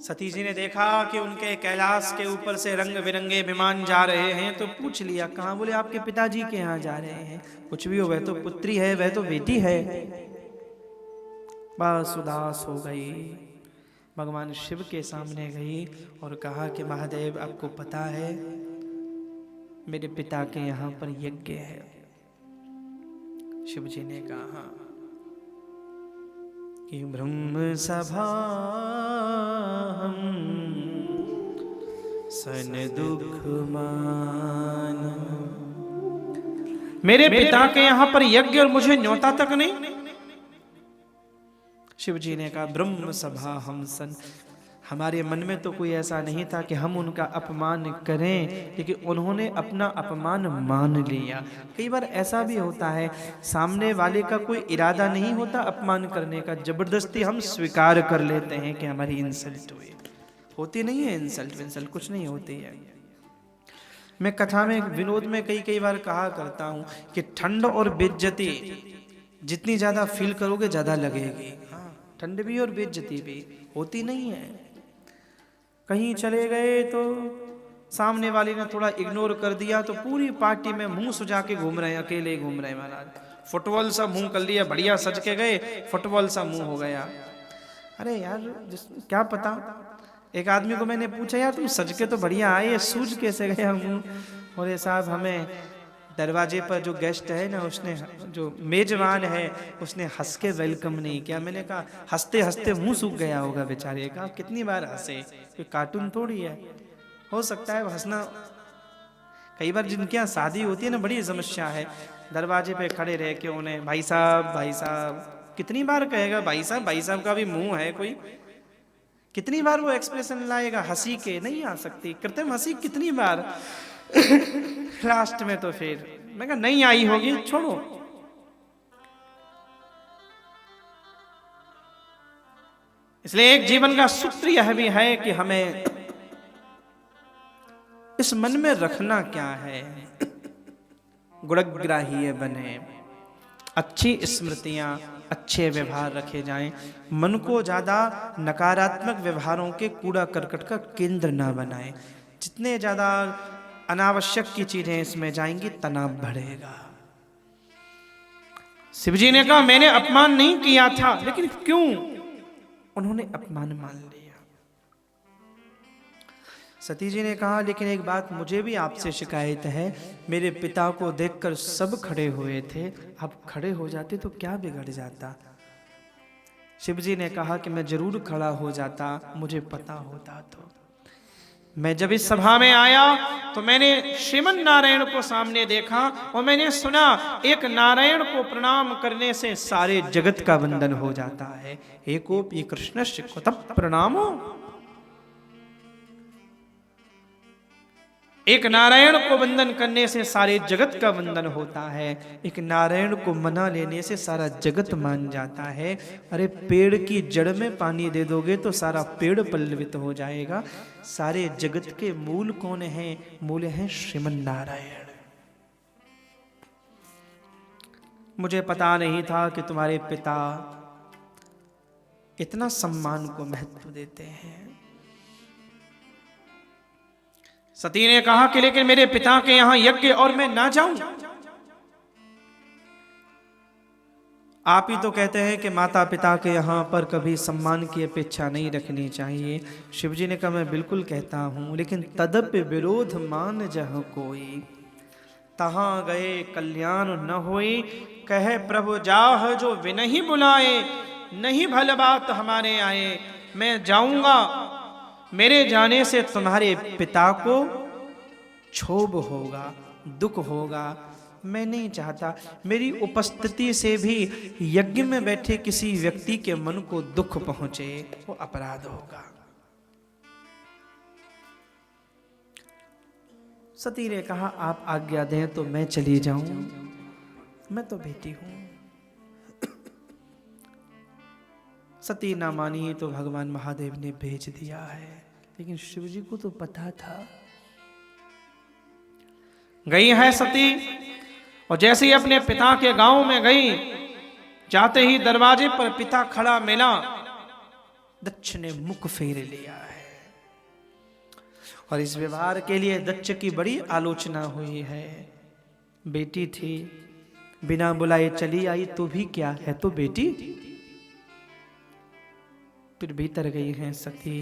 सती जी ने देखा कि उनके कैलाश के ऊपर से रंग बिरंगे विमान जा रहे हैं, तो पूछ लिया कहाँ? बोले आपके पिताजी के यहाँ जा रहे हैं। कुछ भी हो, वह तो पुत्री है, वह तो बेटी है। बस उदास हो गई, भगवान शिव के सामने गई और कहा कि महादेव, आपको पता है मेरे पिता के यहाँ पर यज्ञ है। शिव जी ने कहा कि ब्रह्म सभा हम सन दुख मान, मेरे पिता के यहां पर यज्ञ और मुझे न्योता तक नहीं। शिव जी ने कहा ब्रह्म सभा हम सन, हमारे मन में तो कोई ऐसा नहीं था कि हम उनका अपमान करें, लेकिन उन्होंने अपना अपमान मान लिया। कई बार ऐसा भी होता है, सामने वाले का कोई इरादा नहीं होता अपमान करने का, जबरदस्ती हम स्वीकार कर लेते हैं कि हमारी इंसल्ट हुई। होती नहीं है इंसल्ट कुछ नहीं होती है। मैं कथा में विनोद में कई बार कहा करता हूं कि ठंड और बेइज्जती जितनी ज्यादा फील करोगे ज्यादा लगेगी। हाँ, ठंड भी और बेइज्जती भी होती नहीं है। कहीं चले गए तो सामने वाले ने थोड़ा इग्नोर कर दिया तो पूरी पार्टी में मुंह सुजा के घूम रहे हैं, अकेले घूम रहे हैं महाराज। फुटबॉल सा मुंह कर लिया, बढ़िया सज के गए, फुटबॉल सा मुंह हो गया। अरे यार क्या पता। एक आदमी को मैंने पूछा, यार तुम सज के तो बढ़िया आए, सूझ कैसे गया मुंह? बोले साहब हमें दरवाजे पर जो गेस्ट है ना, उसने जो मेजबान है उसने हंस के वेलकम नहीं किया। मैंने कहा हंसते हंसते मुंह सूख गया होगा बेचारे का। कितनी बार हंसे, कोई कार्टून थोड़ी है। हो सकता है हंसना। कई बार जिनके यहाँ शादी होती है ना, बड़ी समस्या है। दरवाजे पे खड़े रह के उन्हें भाई साहब कितनी बार कहेगा भाई साहब का भी मुंह है कोई? कितनी बार वो एक्सप्रेशन लाएगा हंसी के? नहीं आ सकती। कृत्रिम हंसी कितनी बार। लास्ट में तो फिर मैं कहा नहीं आई होगी, छोड़ो। इसलिए एक जीवन का सूत्र यह भी है कि हमें इस मन में रखना क्या है, गुणग्राही बने, अच्छी स्मृतियां, अच्छे व्यवहार रखे जाएं। मन को ज्यादा नकारात्मक व्यवहारों के कूड़ा करकट का केंद्र ना बनाएं। जितने ज्यादा अनावश्यक की चीजें इसमें जाएंगी, तनाव बढ़ेगा। शिवजी ने कहा मैंने अपमान नहीं किया था, लेकिन क्यों? उन्होंने अपमान मान लिया। सती जी ने कहा लेकिन एक बात मुझे भी आपसे शिकायत है, मेरे पिता को देखकर सब खड़े हुए थे, आप खड़े हो जाते तो क्या बिगड़ जाता? शिवजी ने कहा कि मैं जरूर खड़ा हो जाता, मुझे पता होता तो। मैं जब इस सभा में आया तो मैंने श्रीमन नारायण को सामने देखा और मैंने सुना एक नारायण को प्रणाम करने से सारे जगत का वंदन हो जाता है। एकोपि कृष्णस्य कुतः प्रणामो। एक नारायण को वंदन करने से सारे जगत का वंदन होता है। एक नारायण को मना लेने से सारा जगत मान जाता है। अरे पेड़ की जड़ में पानी दे दोगे तो सारा पेड़ पल्लवित हो जाएगा। सारे जगत के मूल कौन है? मूल है श्रीमन नारायण। मुझे पता नहीं था कि तुम्हारे पिता इतना सम्मान को महत्व देते हैं। सती ने कहा कि लेकिन मेरे पिता के यहां यज्ञ और मैं ना जाऊं। आप ही तो कहते हैं कि माता पिता के यहां पर कभी सम्मान की अपेक्षा नहीं रखनी चाहिए। शिवजी ने कहा मैं बिल्कुल कहता हूं, लेकिन तदप विरोध मान जह कोई, तहां गए कल्याण न होई। कहे प्रभु जाह जो विनहि बुलाए, नहीं भल बात हमारे आए। मैं जाऊंगा, मेरे जाने से तुम्हारे पिता को क्षोभ होगा, दुख होगा। मैं नहीं चाहता मेरी उपस्थिति से भी यज्ञ में बैठे किसी व्यक्ति के मन को दुख पहुंचे, वो अपराध होगा। सती ने कहा आप आज्ञा दें तो मैं चली जाऊं, मैं तो बेटी हूं। सती ना मानी तो भगवान महादेव ने भेज दिया है, लेकिन शिवजी को तो पता था। गई है सती और जैसे ही अपने पिता के गांव में गई, जाते ही दरवाजे पर पिता खड़ा मिला। दक्ष ने मुख फेर लिया है और इस व्यवहार के लिए दक्ष की बड़ी आलोचना हुई है। बेटी थी, बिना बुलाए चली आई तो भी क्या है, तो बेटी। फिर भीतर गई हैं सती।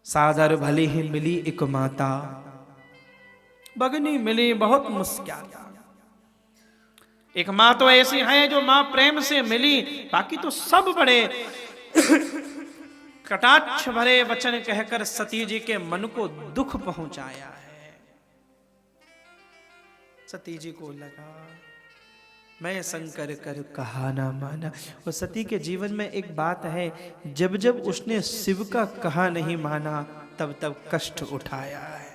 सादर भले ही मिली एक माता, भगनी मिली बहुत मुस्कुराता। एक माँ तो ऐसी है जो माँ प्रेम से मिली, बाकी तो सब बड़े कटाक्ष भरे वचन कहकर सती जी के मन को दुख पहुंचाया है। सती जी को लगा मैं शंकर कर कहा ना माना। और सती के जीवन में एक बात है, जब जब उसने शिव का कहा नहीं माना तब तब कष्ट उठाया है।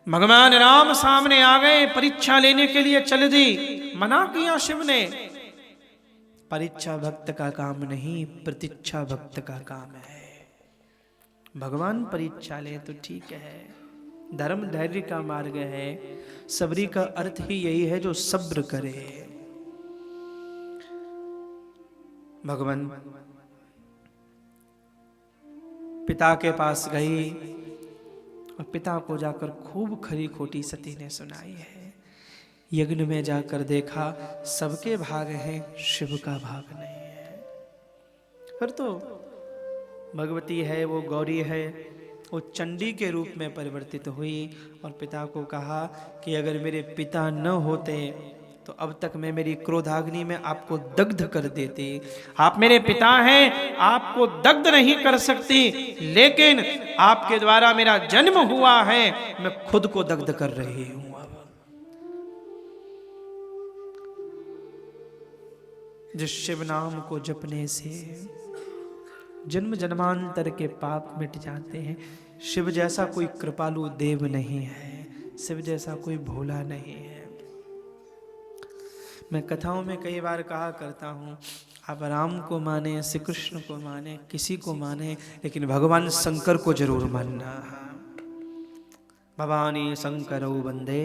भगवान राम सामने आ गए, परीक्षा लेने के लिए चल दी, मना किया शिव ने। परीक्षा भक्त का काम नहीं, प्रतीक्षा भक्त का काम है। भगवान परीक्षा ले तो ठीक है, धर्म धैर्य का मार्ग है। सबरी का अर्थ ही यही है जो सब्र करे। भगवान पिता के पास गई और पिता को जाकर खूब खरी खोटी सती ने सुनाई है। यज्ञ में जाकर देखा सबके भाग हैं, शिव का भाग नहीं है। फिर तो भगवती है, वो गौरी है, वो चंडी के रूप में परिवर्तित हुई और पिता को कहा कि अगर मेरे पिता न होते तो अब तक मैं मेरी क्रोधाग्नि में आपको दग्ध कर देती। आप मेरे पिता हैं, आपको दग्ध नहीं कर सकती, लेकिन आपके द्वारा मेरा जन्म हुआ है, मैं खुद को दग्ध कर रही हूं। जिस शिव नाम को जपने से जन्म जन्मांतर के पाप मिट जाते हैं। शिव जैसा कोई कृपालु देव नहीं है, शिव जैसा कोई भोला नहीं है। मैं कथाओं में कई बार कहा करता हूँ, आप राम को माने, श्री कृष्ण को माने, किसी को माने, लेकिन भगवान शंकर को जरूर मानना। भवानी शंकर वंदे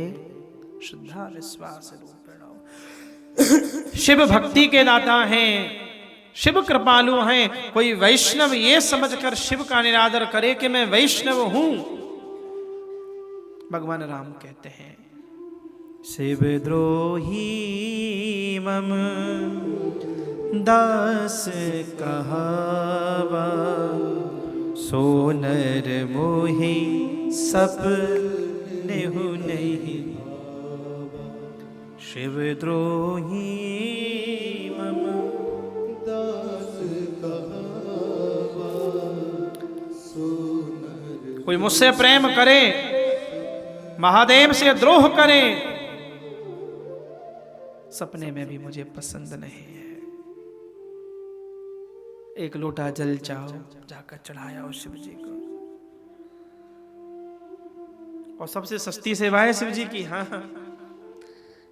श्रद्धा विश्वास रूपेण। शिव भक्ति के दाता हैं, शिव कृपालु हैं। कोई वैष्णव ये समझकर शिव का निरादर करे कि मैं वैष्णव हूं, भगवान राम कहते हैं शिव द्रोही मम दास कहावा, सोनर मोहि सपने हु नहीं। शिव द्रोही मम दास कहावा, सोनर। कोई मुझसे प्रेम करे, महादेव से द्रोह करे, सपने में भी मुझे पसंद नहीं है। एक लोटा जल चाहो, जाकर चढ़ाया शिव जी को। और सबसे सस्ती सेवा है शिव जी की। हाँ,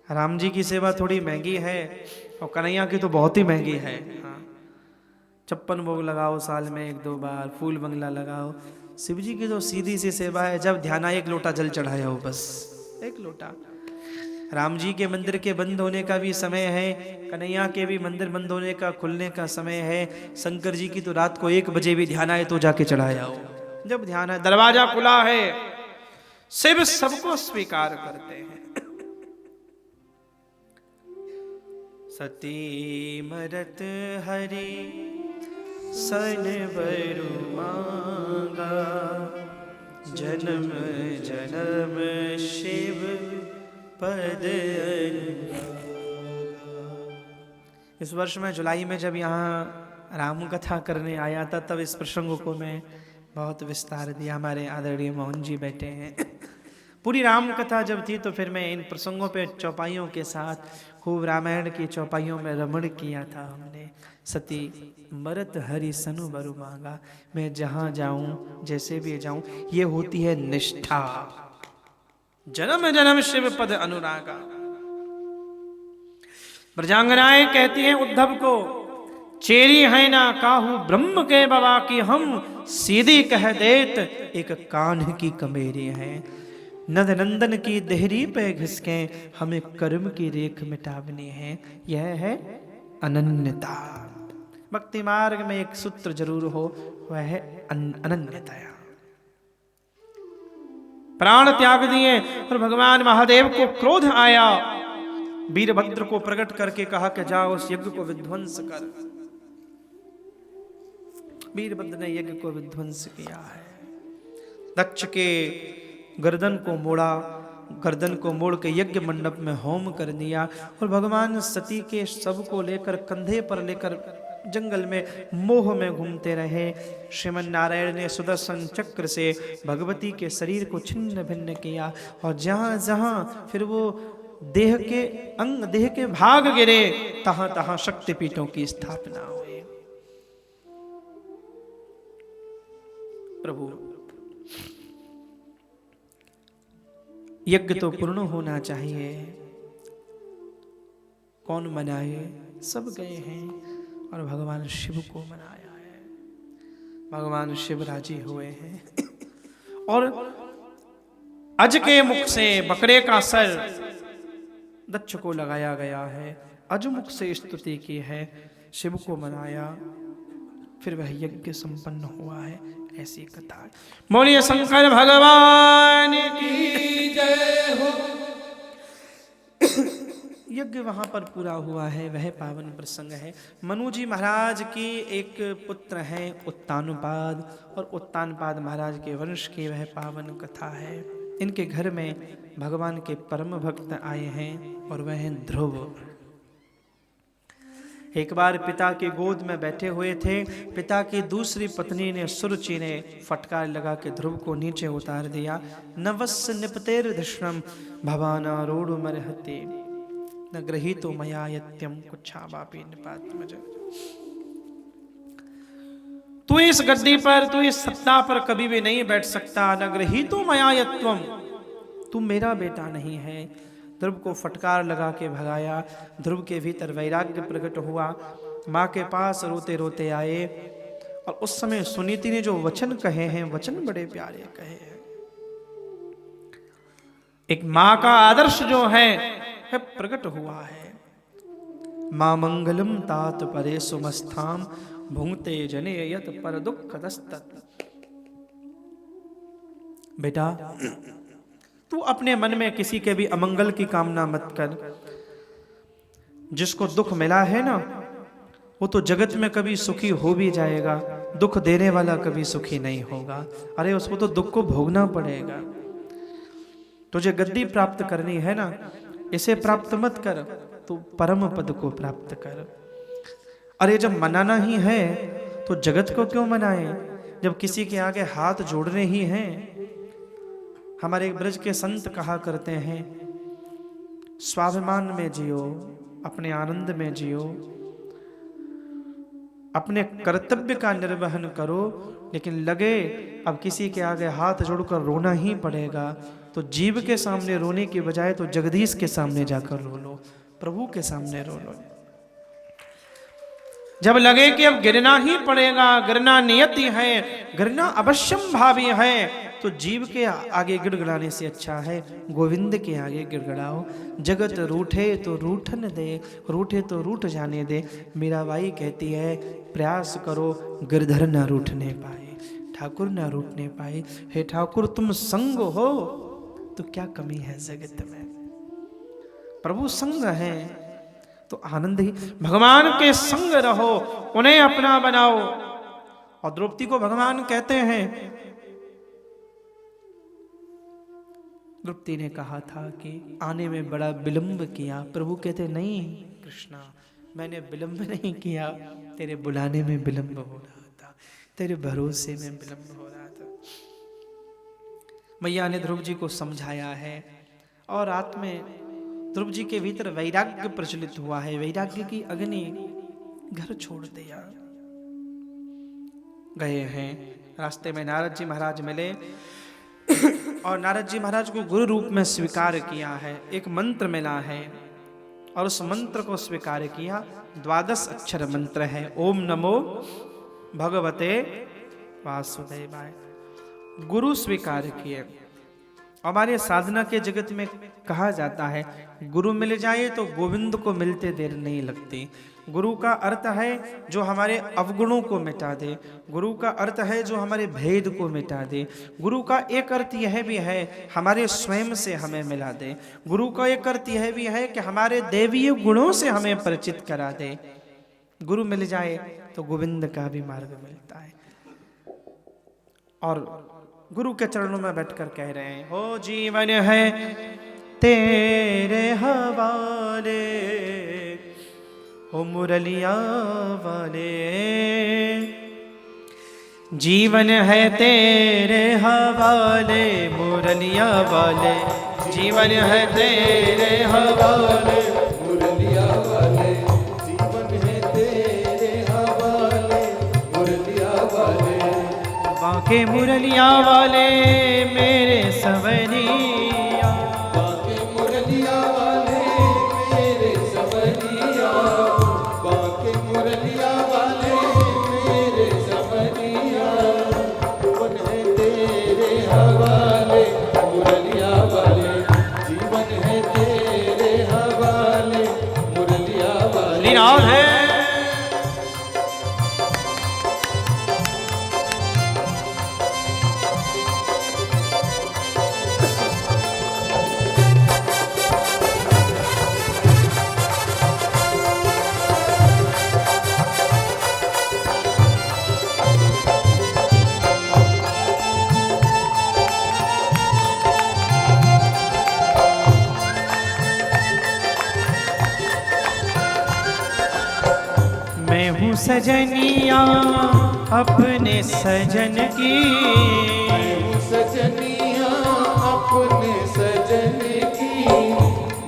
राम जी की सेवा थोड़ी महंगी है और कन्हैया की तो बहुत ही महंगी है। हाँ, 56 भोग लगाओ साल में 1-2 बार, फूल बंगला लगाओ। शिव जी की तो सीधी सी सेवा है, जब ध्यान आए 1 लोटा जल चढ़ाया हो, बस 1 लोटा। राम जी के मंदिर के बंद होने का भी समय है, कन्हैया के भी मंदिर बंद होने का खुलने का समय है। शंकर जी की तो रात को 1 बजे भी ध्यान आए तो जाके चढ़ाया हो। जब ध्यान है, दरवाजा खुला है, शिव सबको स्वीकार करते हैं। सती मरत हरि सन बरु मांगा, जन्म जन्म शिव पद। इस वर्ष में जुलाई में जब यहाँ राम कथा करने आया था, तब इस प्रसंग को मैं बहुत विस्तार दिया। हमारे आदरणीय मोहन जी बैठे हैं। पूरी राम कथा जब थी तो फिर मैं इन प्रसंगों पे चौपाइयों के साथ खूब रामायण की चौपाइयों में रमण किया था हमने। सती मरत हरि सनु बरु मांगा, मैं जहां जाऊं, जैसे भी जाऊं, ये होती है निष्ठा। जन्म जन्म शिव पद अनुरागा। ब्रजांगनाएं कहती हैं उद्धव को, चेरी है ना काहू ब्रह्म के बाबा की, हम सीधी कह देत एक कान्ह की कमेरी है। नंद नंदन की देहरी पे घिसके, हमें कर्म की रेख मिटावनी है। यह है अनन्यता। भक्ति मार्ग में एक सूत्र जरूर हो, वह है अनन्यता। प्राण त्याग दिए और भगवान महादेव को क्रोध आया। वीरभद्र को प्रकट करके कहा कि जाओ उस यज्ञ को विध्वंस कर। वीरभद्र ने यज्ञ को विध्वंस किया है। दक्ष के गर्दन को मोड़ा, गर्दन को मोड़ के यज्ञ मंडप में होम कर दिया। और भगवान सती के शव को लेकर कंधे पर लेकर जंगल में मोह में घूमते रहे। श्रीमन नारायण ने सुदर्शन चक्र से भगवती के शरीर को छिन्न भिन्न किया और जहां जहां फिर वो देह के अंग, देह के भाग गिरे, तहां तहां शक्तिपीठों की स्थापना हुई। प्रभु, यज्ञ तो पूर्ण होना चाहिए, कौन मनाए? सब गए हैं और भगवान शिव को मनाया है। भगवान शिव राजी हुए हैं और अज के मुख से बकरे का सर दक्ष को लगाया गया है, अज मुख से स्तुति की है, शिव को मनाया, फिर वह यज्ञ संपन्न हुआ है। ऐसी कथा है। बोलिए शंकर भगवान की जय हो। यज्ञ वहां पर पूरा हुआ है, वह पावन प्रसंग है। मनु जी महाराज की एक पुत्र हैं उत्तानपाद, और उत्तानपाद महाराज के वंश की वह पावन कथा है। इनके घर में भगवान के परम भक्त आए हैं और वह हैं ध्रुव। एक बार पिता की गोद में बैठे हुए थे, पिता की दूसरी पत्नी ने सुरुचि ने फटकार लगा के ध्रुव को नीचे उतार दिया। नवस्य निपतेर धृष्णम भवानारूढ़ मरहते न गृहीतो मया यत्यम कुच्छावापि निपातमज। तू इस गद्दी पर, तू इस सत्ता पर कभी भी नहीं बैठ सकता। न गृहीतो मया यत्वम, तू मेरा बेटा नहीं है। ध्रुव को फटकार लगा के भगाया। ध्रुव के भीतर वैराग्य प्रकट हुआ। माँ के पास रोते रोते आए और उस समय सुनीति ने जो वचन कहे हैं, वचन बड़े प्यारे कहे हैं। एक माँ का आदर्श जो है प्रकट हुआ है। माँ मंगलम तात परे सुमस्थाम भुंगते जने यत पर दुख दस्तत। बेटा, तू अपने मन में किसी के भी अमंगल की कामना मत कर। जिसको दुख मिला है ना, वो तो जगत में कभी सुखी हो भी जाएगा, दुख देने वाला कभी सुखी नहीं होगा। अरे उसको तो दुख को भोगना पड़ेगा। तुझे गद्दी प्राप्त करनी है ना, इसे प्राप्त मत कर, तो परम पद को प्राप्त कर। अरे जब मनाना ही है तो जगत को क्यों मनाए, जब किसी के आगे हाथ जोड़ने ही हैं। हमारे ब्रज के संत कहा करते हैं, स्वाभिमान में जियो, अपने आनंद में जियो, अपने कर्तव्य का निर्वहन करो, लेकिन लगे अब किसी के आगे हाथ जोड़कर रोना ही पड़ेगा, तो जीव के सामने रोने की बजाय तो जगदीश के सामने जाकर रो लो, प्रभु के सामने रो लो। जब लगे कि अब गिरना ही पड़ेगा, गिरना नियति है, गिरना अवश्यम भावी है, तो जीव के आगे गिड़गिड़ाने से अच्छा है गोविंद के आगे गिड़गिड़ाओ। जगत रूठे तो रूठन दे, रूठे तो रूठ जाने दे। मीराबाई कहती है, प्रयास करो गिरधर ना रूठने पाए, ठाकुर ना रूठने पाए। हे ठाकुर, तुम संग हो तो क्या कमी है जगत में। प्रभु संग है तो आनंद ही। भगवान के संग रहो, उन्हें अपना बनाओ। और द्रौपदी को भगवान कहते हैं, द्रौपदी ने कहा था कि आने में बड़ा विलंब किया। प्रभु कहते नहीं कृष्णा, मैंने विलंब नहीं किया, तेरे बुलाने में विलंब हो रहा था, तेरे भरोसे में विलंब हो रहा था। मैया ने ध्रुव जी को समझाया है और रात में ध्रुव जी के भीतर वैराग्य प्रचलित हुआ है। वैराग्य की अग्नि घर छोड़ दिया। गए हैं, रास्ते में नारद जी महाराज मिले और नारद जी महाराज को गुरु रूप में स्वीकार किया है। एक मंत्र मिला है और उस मंत्र को स्वीकार किया। 12 अक्षर मंत्र है, ओम नमो भगवते वासुदेवाय। गुरु स्वीकार किए। हमारे साधना के जगत में कहा जाता है, गुरु मिल जाए तो गोविंद को मिलते देर नहीं लगती। गुरु का अर्थ है जो हमारे अवगुणों को मिटा दे। गुरु का अर्थ है जो हमारे भेद को मिटा दे। गुरु का एक अर्थ यह भी है हमारे स्वयं से हमें मिला दे। गुरु का एक अर्थ यह भी है कि हमारे दैवीय गुणों से हमें परिचित करा दे। गुरु मिल जाए तो गोविंद का भी मार्ग मिलता है। और गुरु के चरणों में बैठकर कह रहे हैं, हो जीवन है तेरे हवाले, हो मुरलिया वाले। जीवन है तेरे हवाले, मुरलिया वाले। जीवन है तेरे हवाले, मुरलिया वाले जीवन है तेरे हवाले, मुरलिया वाले बाके मुरलिया वाले मेरे सवरिया, बाके मुरलिया वाले मेरे सवरिया, बाके मुरलिया वाले मेरे सवरिया, जीवन है तेरे हवाले, मुरलिया वाले जीवन है तेरे हवाले, मुरलिया वाले। लीनाव है मैं हूँ सजनिया अपने सजन की, सजनिया अपने सजन की,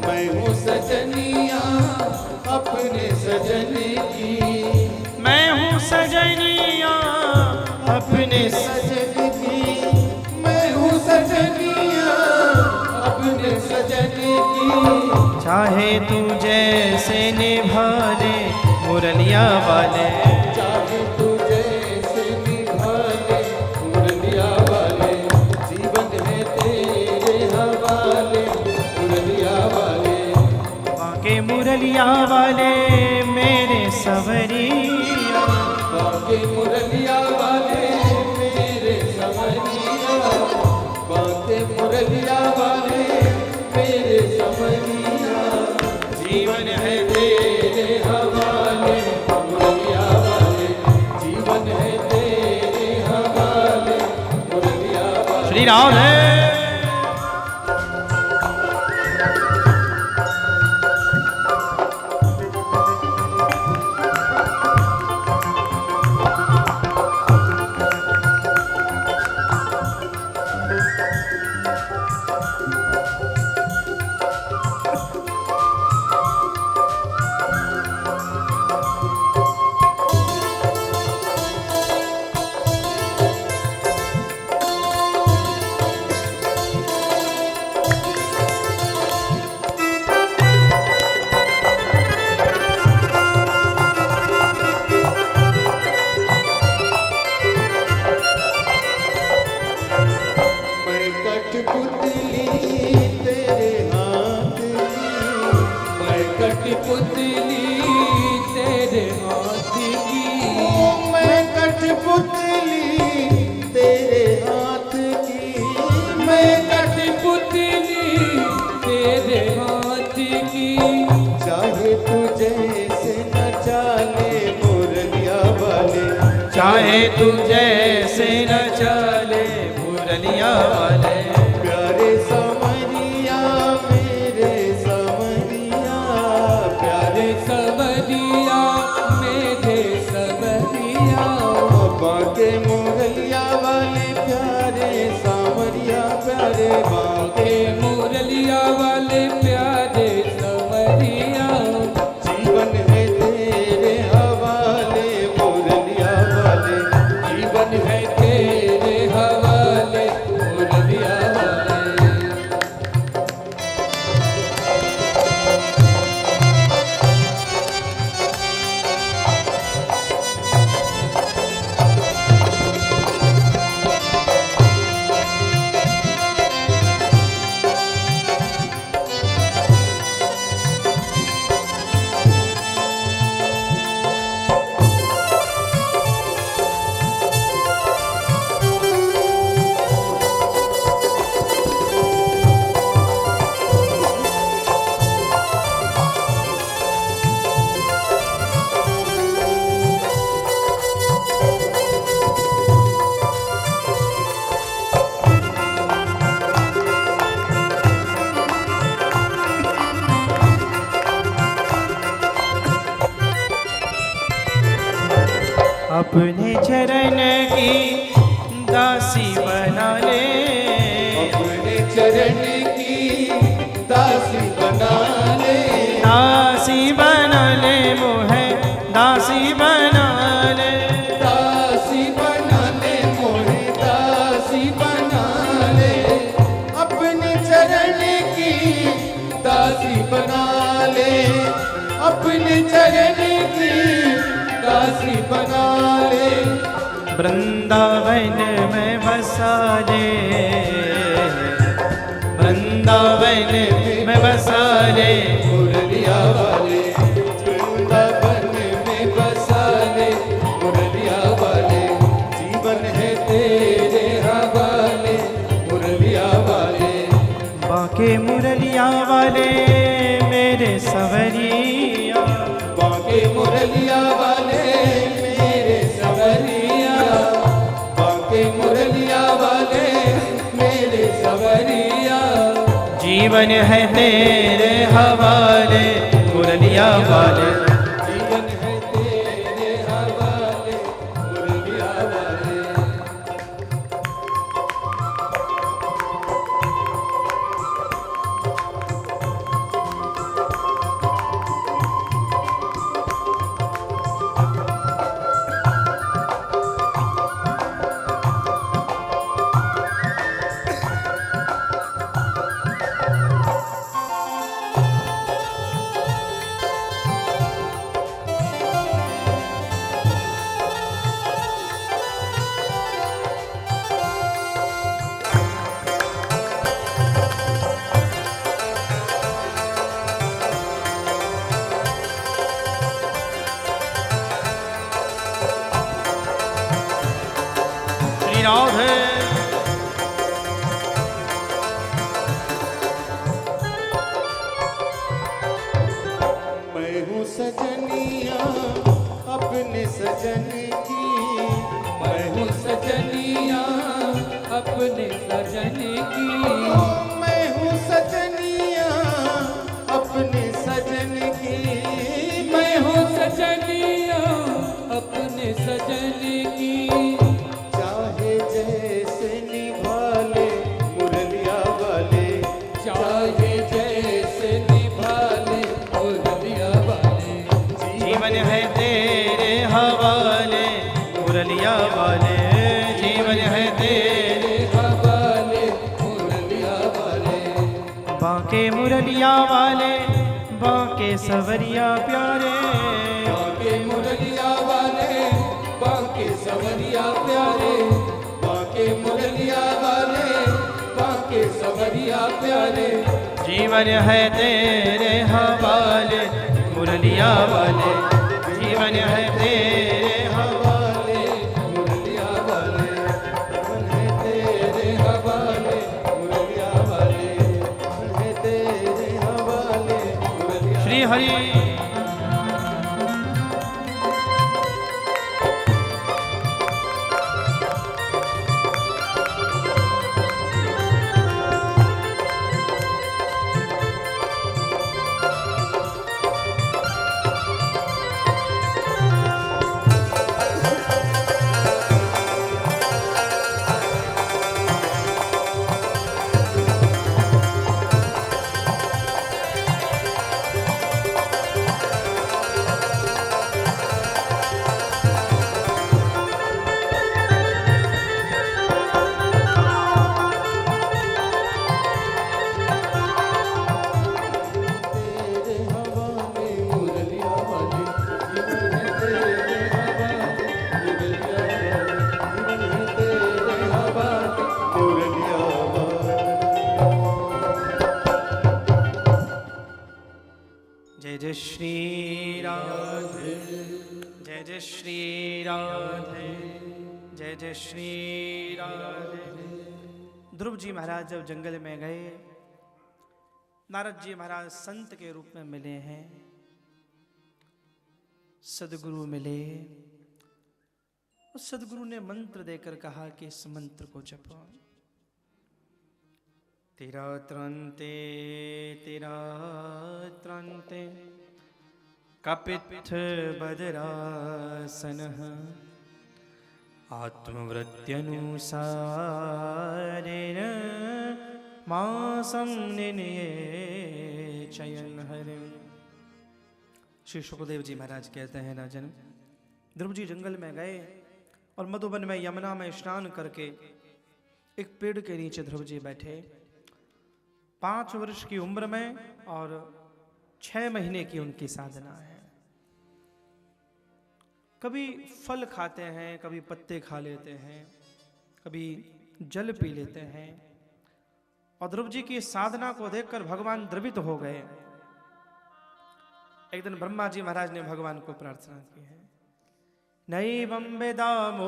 मैं हूँ सजनिया अपने सजन की, मैं हूँ सजनिया अपने सजन की, मैं हूँ सजनिया अपने सजन की, चाहे तू जैसे निभा ले मुरलिया वाले, चाहे तू जैसे निभा ले मुरलिया वाले, जीवन है तेरे हवाले, मुरलिया वाले बाके मुरलिया वाले मेरे सवरिया, बाके मुरलिया वाले मेरे सवरिया, बाके मुरलिया वाले मेरे सवरिया, जीवन है तेरे हवाले, मुरलिया वाले जीवन है तेरे हवाले, मुरलिया वाले। श्री राम है मैं कठपुतली तेरे हाथ की, मैं कठपुतली तेरे हाथ की, मैं कठपुतली तेरे हाथ की, मैं कठपुतली तेरे हाथ की, चाहे तू जैसे नचा ले मुरलिया वाले, चाहे तू जैसे न चले मुरलिया वाले, प्यारे समरिया मेरे समरिया, प्यारे समरिया मेरे समरिया, बाके मुरलिया वाले प्यारे समरिया, प्यारे बाके मुरलिया वाले प्यारे समरिया, जीवन है तेरे हवाले, मुरलिया वाले जीवन है तेरे हवाले, मुरलिया वाले। अपने चरण की दासी बना ले, अपने चरण की दासी बना ले मोहे दासी बना ले, दासी बना ले मोहे दासी बना ले, अपने चरण की दासी बना ले, अपने चरण की दासी बना ले। वृंदावन में बसा ले, वृंदावन में बसा ले, मुरलिया वाले वृंदावन में बसा ले, मुरलिया वाले जीवन है तेरे हवाले, मुरलिया वाले। बाके मुरलिया वाले मेरे सवरिया, बाके मुरलिया वाले मेरे सवरिया, बाके मुरलिया वाले मेरे सवरिया। जीवन है तेरे हवाले मुरलिया वाले, जीवन है तेरे हवाले, मुरलिया वाले। श्री राधे मैं हूँ सजनिया अपने सजन की, मैं हूँ सजनिया अपने सजन की, मैं हूँ सजनिया अपने सजन की, मैं हूँ सजनिया अपने सजन की। चाहे जैसे निभा ले मुरलिया वाले, चाहे जैसे निभा ले मुरलिया वाले। जीवन है तेरे हवाले मुरलिया वाले, जीवन है तेरे हवाले मुरलिया वाले। बाके मुरलिया वाले बाके सवरिया प्यारे, बाके मुरलिया वाले बाके सवरिया प्यारे, बाके मुरलिया वाले बाके सवरिया प्यारे। जीवन है तेरे हवाले मुरलिया वाले, जीवन है तेरे हवाले मुरलिया वाले, मन है तेरे हवाले मुरलिया वाले, मन है तेरे हवाले मुरलिया। श्री हरि जय श्री राधे, जय जय श्री राधे, जय जय श्री राधे। ध्रुव जी महाराज जब जंगल में गए, नारद जी महाराज संत के रूप में मिले हैं, सदगुरु मिले। उस सदगुरु ने मंत्र देकर कहा कि इस मंत्र को जपो। तेरा त्रंते कपित्थ बदरासन आत्मवृत्त्यनुसारेण मासं निनये चयन हरिम्। श्री सुखदेव जी महाराज कहते हैं, राजन ध्रुव जी जंगल में गए और मधुबन में यमुना में स्नान करके एक पेड़ के नीचे ध्रुव जी बैठे। 5 वर्ष की उम्र में और 6 महीने की उनकी साधना है। कभी फल खाते हैं, कभी पत्ते खा लेते हैं, कभी जल पी लेते हैं। और ध्रुव जी की साधना को देखकर भगवान द्रवित हो गए। एक दिन ब्रह्मा जी महाराज ने भगवान को प्रार्थना की है, नैवं वेदामो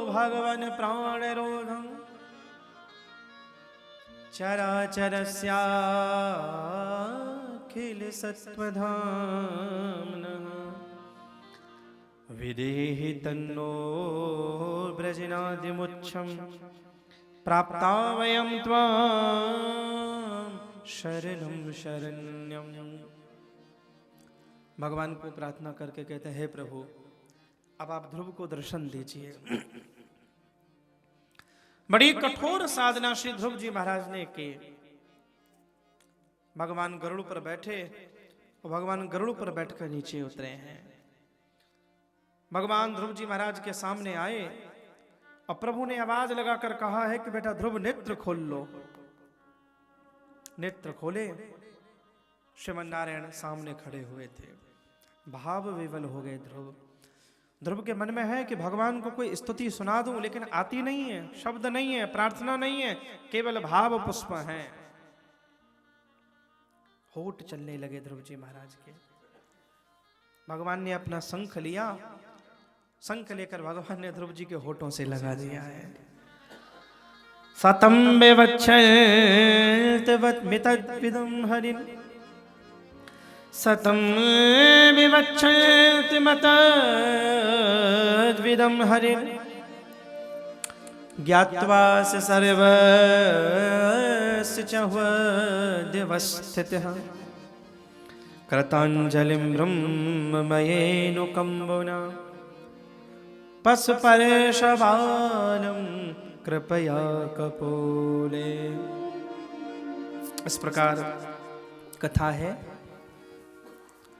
भगवान प्राण रोधम चराचरस्याखिल सत्वधाम्नः विदेहि तन्नो ब्रजनादिमुच्छं प्राप्ता वयं त्वां शरणं शरण्यं। भगवान को प्रार्थना करके कहते हैं, हे प्रभु अब आप ध्रुव को दर्शन दीजिए। बड़ी कठोर साधना श्री ध्रुव जी महाराज ने की। भगवान गरुड़ पर बैठे और भगवान गरुड़ पर बैठकर नीचे उतरे हैं। भगवान ध्रुव जी महाराज के सामने आए और प्रभु ने आवाज लगाकर कहा है कि बेटा ध्रुव नेत्र खोल लो। नेत्र खोले, श्रीमन नारायण सामने खड़े हुए थे। भाव विवल हो गए ध्रुव। ध्रुव के मन में है कि भगवान को कोई स्तुति सुना दूं, लेकिन आती नहीं है, शब्द नहीं है, प्रार्थना नहीं है, केवल भाव पुष्प हैं। होठ चलने लगे ध्रुव जी महाराज के। भगवान ने अपना शंख लिया, शंख लेकर भगवान ने ध्रुव जी के होठों से लगा दिया है। सतम विवक्षेतमितद्विदं हरिं सतम विवक्षेतमितद्विदं हरिं ज्ञात्वा स सर्वस्य च हृदिवस्थितः कृताञ्जलिं ब्रह्ममयेनुकम्बुना पशुपरेशबालं कृपया कपोले। इस प्रकार कथा है।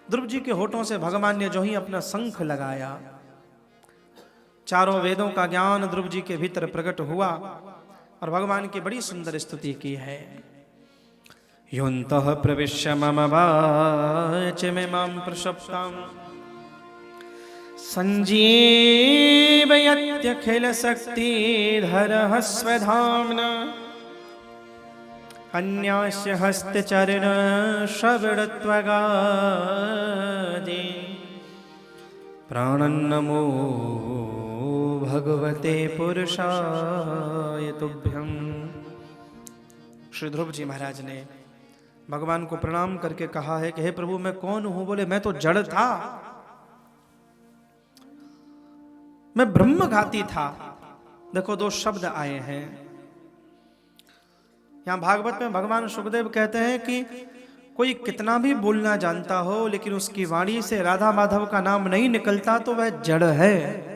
ध्रुव जी के होठों से भगवान ने जो ही अपना शंख लगाया, चारों वेदों का ज्ञान ध्रुव जी के भीतर प्रकट हुआ और भगवान की बड़ी सुंदर स्तुति की है। योऽन्तः प्रविश्य मम वाचमिमां प्रसप्तां सञ्जीवयत्यखिलशक्तिधरः स्वधाम्ना अन्यास्य हस्तचरणश्रवणत्वगादि प्राणन्नमो भगवते पुरुषाय तुभ्यम्। श्री ध्रुव जी महाराज ने भगवान को प्रणाम करके कहा है कि हे प्रभु मैं कौन हूं? बोले मैं तो जड़ था, मैं ब्रह्मघाती था। देखो 2 शब्द आए हैं यहां भागवत में। भगवान सुखदेव कहते हैं कि कोई कितना भी बोलना जानता हो, लेकिन उसकी वाणी से राधा माधव का नाम नहीं निकलता तो वह जड़ है,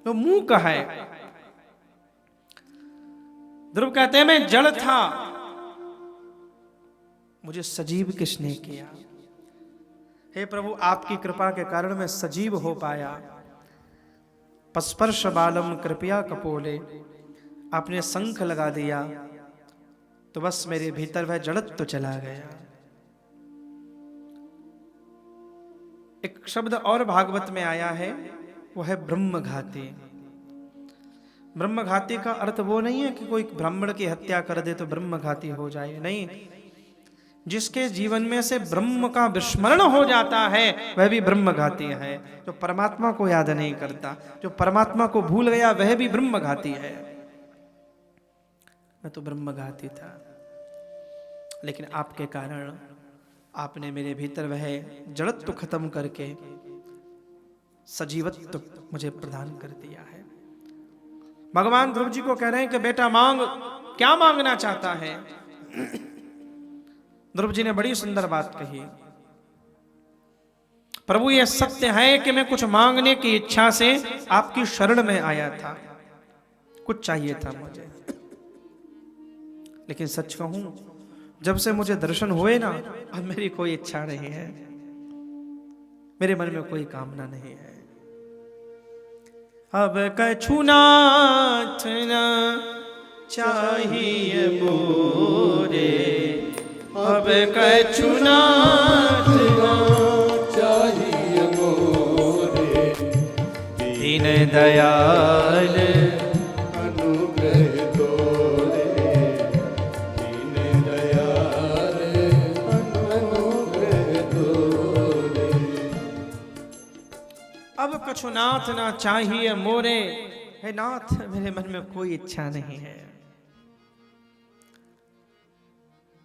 तो मूक है। ध्रुव कहते हैं मैं जड़ था, मुझे सजीव किसने किया? हे प्रभु आपकी कृपा के कारण मैं सजीव हो पाया। पस्पर्श बालम कृपया कपोले, आपने शंख लगा दिया तो बस मेरे भीतर वह जड़त्व तो चला गया। एक शब्द और भागवत में आया है, वो है ब्रह्मघाती। ब्रह्मघाती का अर्थ वो नहीं है कि कोई ब्राह्मण की हत्या कर दे तो ब्रह्मघाती हो जाए, नहीं। जिसके जीवन में से ब्रह्म का विस्मरण हो जाता है वह भी ब्रह्मघाती है। जो परमात्मा को याद नहीं करता, जो परमात्मा को भूल गया, वह भी ब्रह्मघाती है। मैं तो ब्रह्मघाती था, लेकिन आपके कारण आपने मेरे भीतर वह जड़त्व खत्म करके सजीवत्व मुझे प्रदान कर दिया है। भगवान ध्रुव जी को कह रहे हैं कि बेटा मांग, क्या मांगना चाहता है? ध्रुव जी ने बड़ी सुंदर बात कही, प्रभु यह सत्य है कि मैं कुछ मांगने की इच्छा से आपकी शरण में आया था, कुछ चाहिए था मुझे, लेकिन सच कहूं जब से मुझे दर्शन हुए ना, अब मेरी कोई इच्छा नहीं है, मेरे मन में कोई कामना नहीं है। अब कछु नाथ न चाहिए मोरे, अब कछु नाथ चाहिए मोरे, दीन दयाल अनुग्रह तोरे, दीन दयाल अनुग्रह तोरे। अब कछु नाथ ना चाहिए मोरे, हे नाथ मेरे मन में कोई इच्छा नहीं है।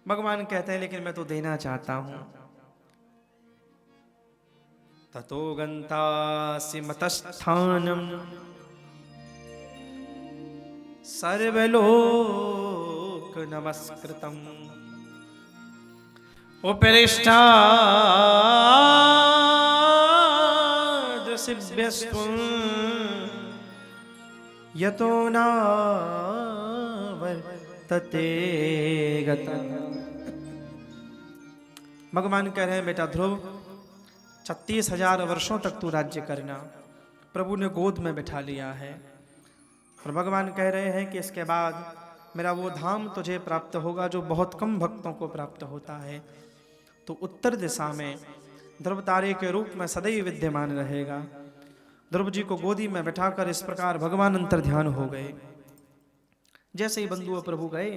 भगवान कहते हैं लेकिन मैं तो देना चाहता हूं। ततो गंतासि मतस्थानम सर्वलोक नमस्कृतम उपरिष्टा शिव्यस्त्वं यतो नावर्तते गतः। भगवान कह रहे हैं बेटा ध्रुव, 36,000 वर्षों तक तू राज्य करना। प्रभु ने गोद में बिठा लिया है और भगवान कह रहे हैं कि इसके बाद मेरा वो धाम तुझे प्राप्त होगा जो बहुत कम भक्तों को प्राप्त होता है। तो उत्तर दिशा में ध्रुव तारे के रूप में सदैव विद्यमान रहेगा। ध्रुव जी को गोदी में बैठाकर इस प्रकार भगवान अंतर ध्यान हो गए। जैसे ही बंधु प्रभु गए,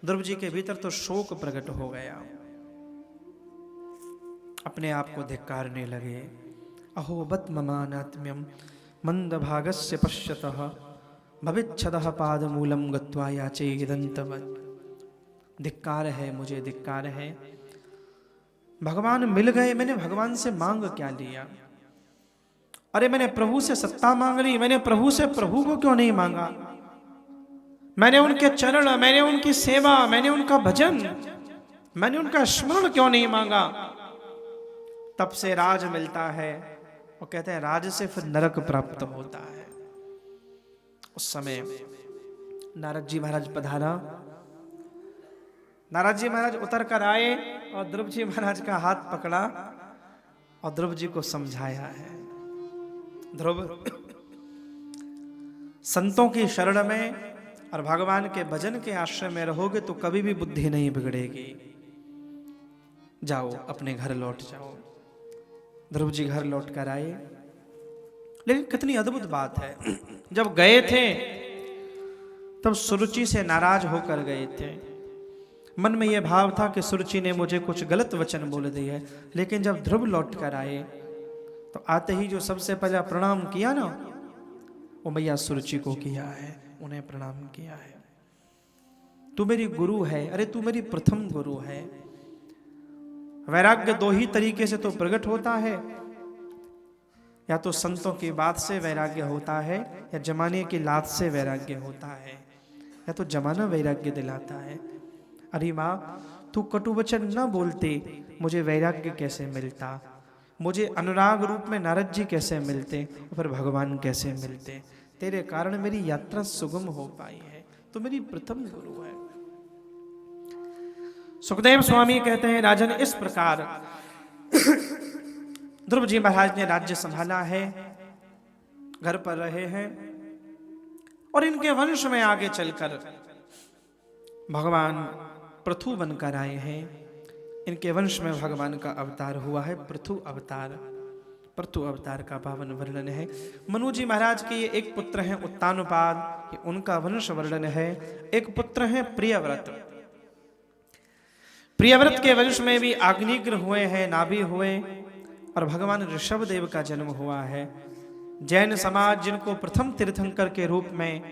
ध्रुव जी के भीतर तो शोक प्रकट हो गया, अपने आप को धिक्कारने लगे। अहो बत ममानात्म्यम मंद भागस्य पश्यतः भविच्छदः पादमूलम गत्वा याचेदन्तवत्। धिक्कार है, मुझे धिक्कार है। भगवान मिल गए, मैंने भगवान से मांग क्या लिया? अरे मैंने प्रभु से सत्ता मांग ली, मैंने प्रभु से प्रभु को क्यों नहीं मांगा? मैंने उनके चरण, मैंने उनकी सेवा, मैंने उनका भजन, मैंने उनका स्मरण क्यों नहीं मांगा? तब से राज मिलता है। वो कहते हैं राज से फिर नरक प्राप्त होता है। उस समय नारद जी महाराज पधारा। नारद जी महाराज उतर कर आए और ध्रुव जी महाराज का हाथ पकड़ा और ध्रुव जी को समझाया है। ध्रुव, संतों की शरण में और भगवान के भजन के आश्रय में रहोगे तो कभी भी बुद्धि नहीं बिगड़ेगी। जाओ अपने घर लौट जाओ। ध्रुव जी घर लौट कर आए। लेकिन कितनी अद्भुत बात है, जब गए थे तब सुरुचि से नाराज होकर गए थे। मन में यह भाव था कि सुरुचि ने मुझे कुछ गलत वचन बोल दिया है। लेकिन जब ध्रुव लौट कर आए तो आते ही जो सबसे पहला प्रणाम किया ना, वो मैया सुरुचि को किया है, उन्हें प्रणाम किया है। तू मेरी गुरु है, अरे तू मेरी प्रथम गुरु है। वैराग्य दो ही तरीके से तो प्रकट होता है, या तो संतों की बात से वैराग्य होता है, या जमाने की लात से वैराग्य होता है, या तो जमाना वैराग्य दिलाता है। अरे माँ, तू कटु वचन न बोलते, मुझे वैराग्य कैसे मिलता? मुझे अनुराग रूप में नारद जी कैसे मिलते, फिर भगवान कैसे मिलते? तेरे कारण मेरी यात्रा सुगम हो पाई है। तो मेरी प्रथम गुरु है। सुखदेव स्वामी कहते हैं राजन, इस प्रकार ध्रुव जी महाराज ने राज्य संभाला है, घर पर रहे हैं और इनके वंश में आगे चलकर भगवान पृथु बनकर आए हैं। इनके वंश में भगवान का अवतार हुआ है, पृथु अवतार। पृथु अवतार का पावन वर्णन है। मनु जी महाराज के ये एक पुत्र हैं उत्तानपाद, ये उनका वंश वर्णन है। एक पुत्र हैं प्रियव्रत। प्रियव्रत के वंश में भी अग्निग्र हुए हैं, नाभि हुए, और भगवान ऋषभ देव का जन्म हुआ है। जैन समाज जिनको प्रथम तीर्थंकर के रूप में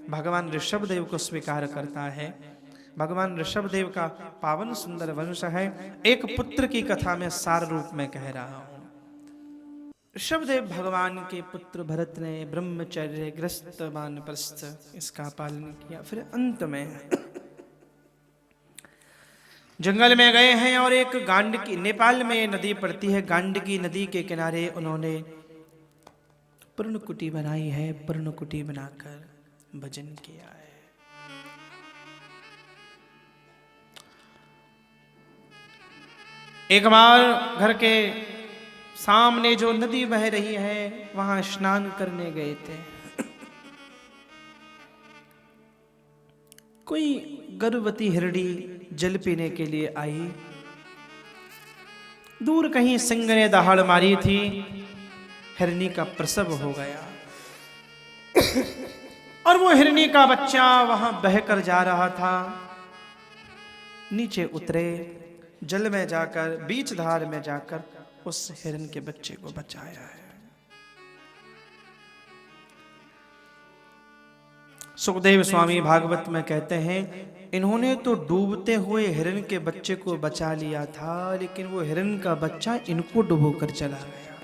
भगवान ऋषभ देव को स्वीकार करता है। भगवान ऋषभ देव का पावन सुंदर वंश है। एक पुत्र की कथा में सार रूप में कह रहा हूं। ऋषभ देव भगवान के पुत्र भरत ने ब्रह्मचर्य ग्रस्त वानप्रस्थ इसका पालन किया। फिर अंत में जंगल में गए हैं और एक गांडकी, नेपाल में नदी पड़ती है, गांडकी नदी के किनारे उन्होंने पर्णकुटी बनाई है। पर्णकुटी बनाकर भजन किया है। एक बार घर के सामने जो नदी बह रही है वहां स्नान करने गए थे। कोई गर्भवती हिरणी जल पीने के लिए आई। दूर कहीं सिंह ने दहाड़ मारी थी, हिरणी का प्रसव हो गया और वो हिरणी का बच्चा वहां बहकर जा रहा था। नीचे उतरे, जल में जाकर, बीच धार में जाकर उस हिरण के बच्चे को बचाया है। सुखदेव स्वामी भागवत में कहते हैं, इन्होंने तो डूबते हुए हिरण के बच्चे को बचा लिया था, लेकिन वो हिरण का बच्चा इनको डुबोकर चला गया।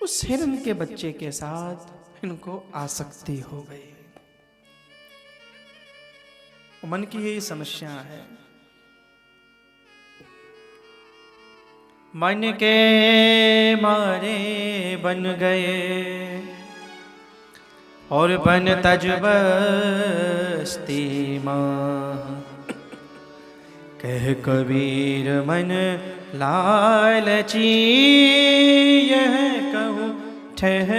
उस हिरण के बच्चे के साथ इनको आसक्ति हो गई। मन की यही समस्या है। मन के मारे बन गए और बन तज बस्ती माँ, कह कबीर मन लालची यह कहूँ ठहरत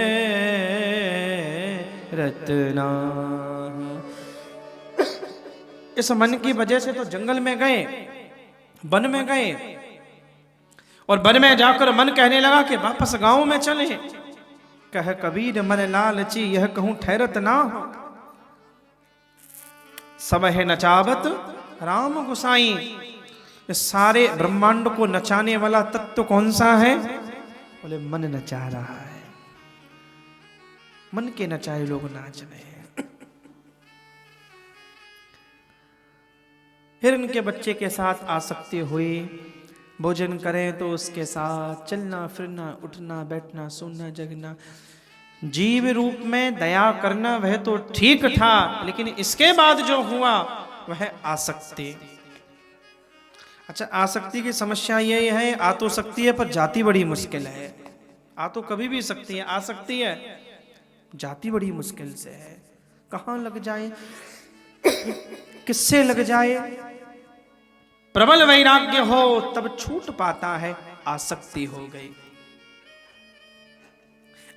ना। इस मन की वजह से तो जंगल में गए, वन में गए, और वन में जाकर मन कहने लगा कि वापस गांव में चले। कह कबीर मन लालची यह कहूं ठहरत ना हो, सब है नचावत राम गुसाई। इस सारे ब्रह्मांड को नचाने वाला तत्व कौन सा है? बोले मन नचा रहा है। मन के नचाए लोग नाच रहे हैं। हिरण के बच्चे के साथ आसक्ति हुई। भोजन करें तो उसके साथ चलना फिरना, उठना बैठना, सोना जगना, जीव रूप में दया करना, वह तो ठीक था, लेकिन इसके बाद जो हुआ वह आसक्ति। अच्छा, आसक्ति की समस्या यही है, आ तो सकती है पर जाती बड़ी मुश्किल है। आ तो कभी भी सकती है, आ सकती है, जाती बड़ी मुश्किल से है। कहां लग जाए, किससे लग जाए? प्रबल वैराग्य हो तब छूट पाता है, आसक्ति हो गई।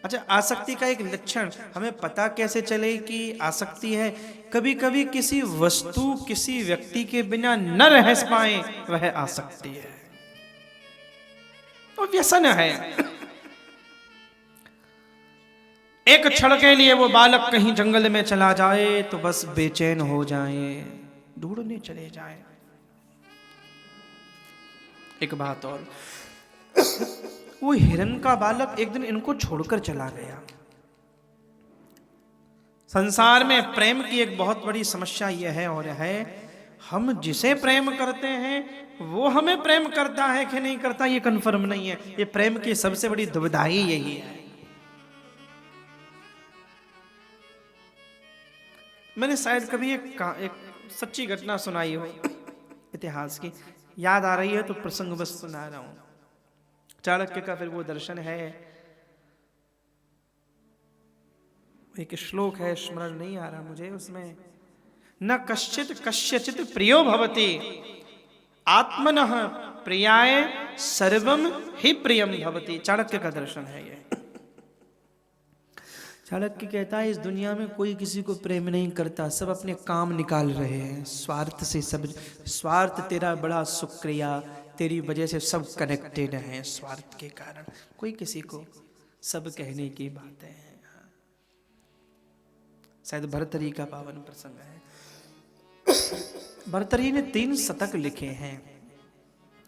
अच्छा, आसक्ति का एक लक्षण हमें पता कैसे चले कि आसक्ति है? कभी कभी किसी वस्तु, किसी व्यक्ति के बिना न रह पाए, वह आसक्ति है, तो व्यसन है। एक क्षण के लिए वो बालक कहीं जंगल में चला जाए तो बस बेचैन हो जाए, ढूंढने चले जाए। एक बात और, वो हिरण का बालक एक दिन इनको छोड़कर चला गया। संसार में प्रेम की एक बहुत बड़ी समस्या यह है, और है हम जिसे प्रेम करते हैं वो हमें प्रेम करता है कि नहीं करता, ये कंफर्म नहीं है। ये प्रेम की सबसे बड़ी दुविधा ही यही है। मैंने शायद कभी एक सच्ची घटना सुनाई हो इतिहास की, याद आ रही है तो प्रसंग बस सुना रहा हूं। चाणक्य का फिर वो दर्शन है, एक श्लोक है, स्मरण नहीं आ रहा मुझे, उसमें न कश्चित कस्यचित प्रियो भवति आत्मनः प्रियाय सर्वम ही प्रियम भवति। चाणक्य का दर्शन है ये। चाणक्य कहता है, इस दुनिया में कोई किसी को प्रेम नहीं करता, सब अपने काम निकाल रहे हैं, स्वार्थ से सब। स्वार्थ तेरा बड़ा शुक्रिया, तेरी वजह से सब कनेक्टेड हैं, स्वार्थ के कारण कोई किसी को, सब कहने की बातें हैं। शायद भर्तरी का पावन प्रसंग है। भर्तरी ने 3 शतक लिखे हैं,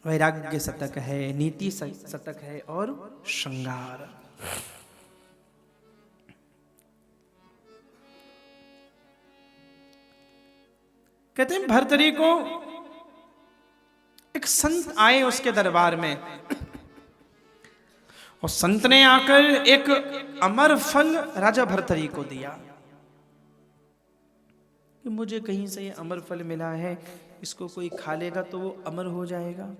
वैराग्य शतक है, नीति शतक है और श्रृंगार। कहते हैं भर्तरी को एक संत आए उसके दरबार में, और संत ने आकर एक अमर फल राजा भर्तरी को दिया कि मुझे कहीं से ये अमर फल मिला है, इसको कोई खा लेगा तो वो अमर हो जाएगा।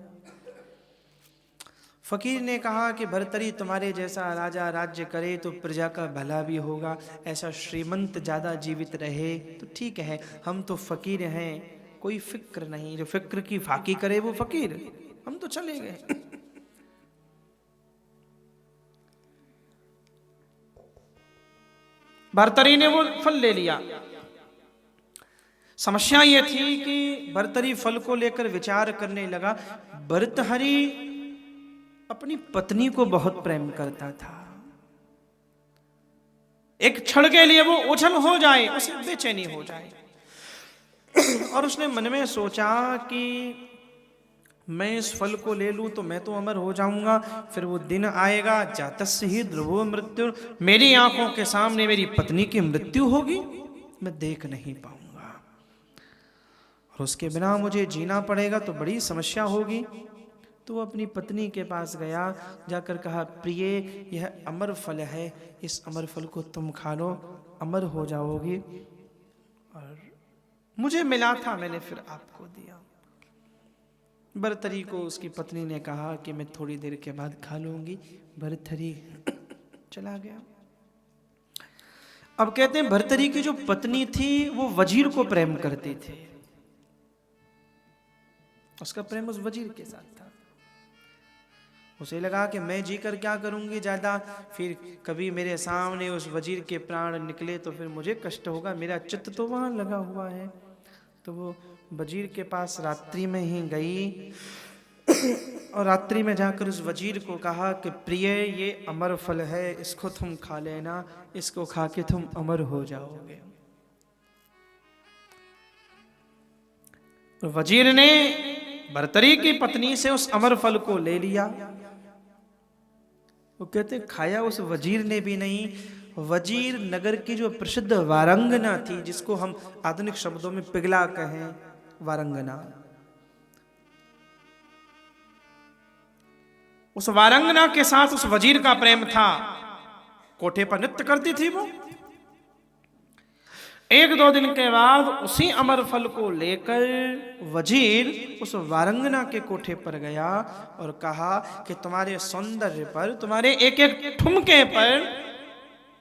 फकीर ने कहा कि भर्तरी, तुम्हारे जैसा राजा राज्य करे तो प्रजा का भला भी होगा, ऐसा श्रीमंत ज्यादा जीवित रहे तो ठीक है, हम तो फकीर हैं, कोई फिक्र नहीं, जो फिक्र की फाकी करे वो फकीर। हम तो चले गए। भर्तरी ने वो फल ले लिया। समस्या ये थी कि भर्तरी फल को लेकर विचार करने लगा। भर्तहरि अपनी पत्नी को बहुत प्रेम करता था। एक क्षण के लिए वो उछल हो जाए, उसे बेचैनी हो जाए, और उसने मन में सोचा कि मैं इस फल को ले लूं तो मैं तो अमर हो जाऊंगा। फिर वो दिन आएगा, जातस्य ही ध्रुवो मृत्यु, मेरी आंखों के सामने मेरी पत्नी की मृत्यु होगी, मैं देख नहीं पाऊंगा, और उसके बिना मुझे जीना पड़ेगा तो बड़ी समस्या होगी। तो वो अपनी पत्नी के पास गया, जाकर कहा, प्रिय, यह अमर फल है, इस अमर फल को तुम खा लो, अमर हो जाओगी, और मुझे मिला था, मैंने फिर आपको दिया। भर्तरी को उसकी पत्नी ने कहा कि मैं थोड़ी देर के बाद खा लूंगी। भर्तरी चला गया। अब कहते हैं भर्तरी की जो पत्नी थी वो वजीर को प्रेम करती थी। उसका प्रेम उस वजीर के साथ था। उसे लगा कि मैं जीकर क्या करूंगी ज्यादा, फिर कभी मेरे सामने उस वजीर के प्राण निकले तो फिर मुझे कष्ट होगा, मेरा चित्त तो वहां लगा हुआ है। तो वो वजीर के पास रात्रि में ही गई, और रात्रि में जाकर उस वजीर को कहा कि प्रिय, ये अमर फल है, इसको तुम खा लेना, इसको खा के तुम अमर हो जाओगे। वजीर ने भर्तरी की पत्नी से उस अमर फल को ले लिया। वो कहते खाया उस वजीर ने भी नहीं। वजीर नगर की जो प्रसिद्ध वारंगना थी, जिसको हम आधुनिक शब्दों में पिघला कहें, वारंगना, उस वारंगना के साथ उस वजीर का प्रेम था। कोठे पर नृत्य करती थी वो। एक दो दिन के बाद उसी अमर फल को लेकर वजीर उस वारंगना के कोठे पर गया और कहा कि तुम्हारे सौंदर्य पर, तुम्हारे एक एक ठुमके पर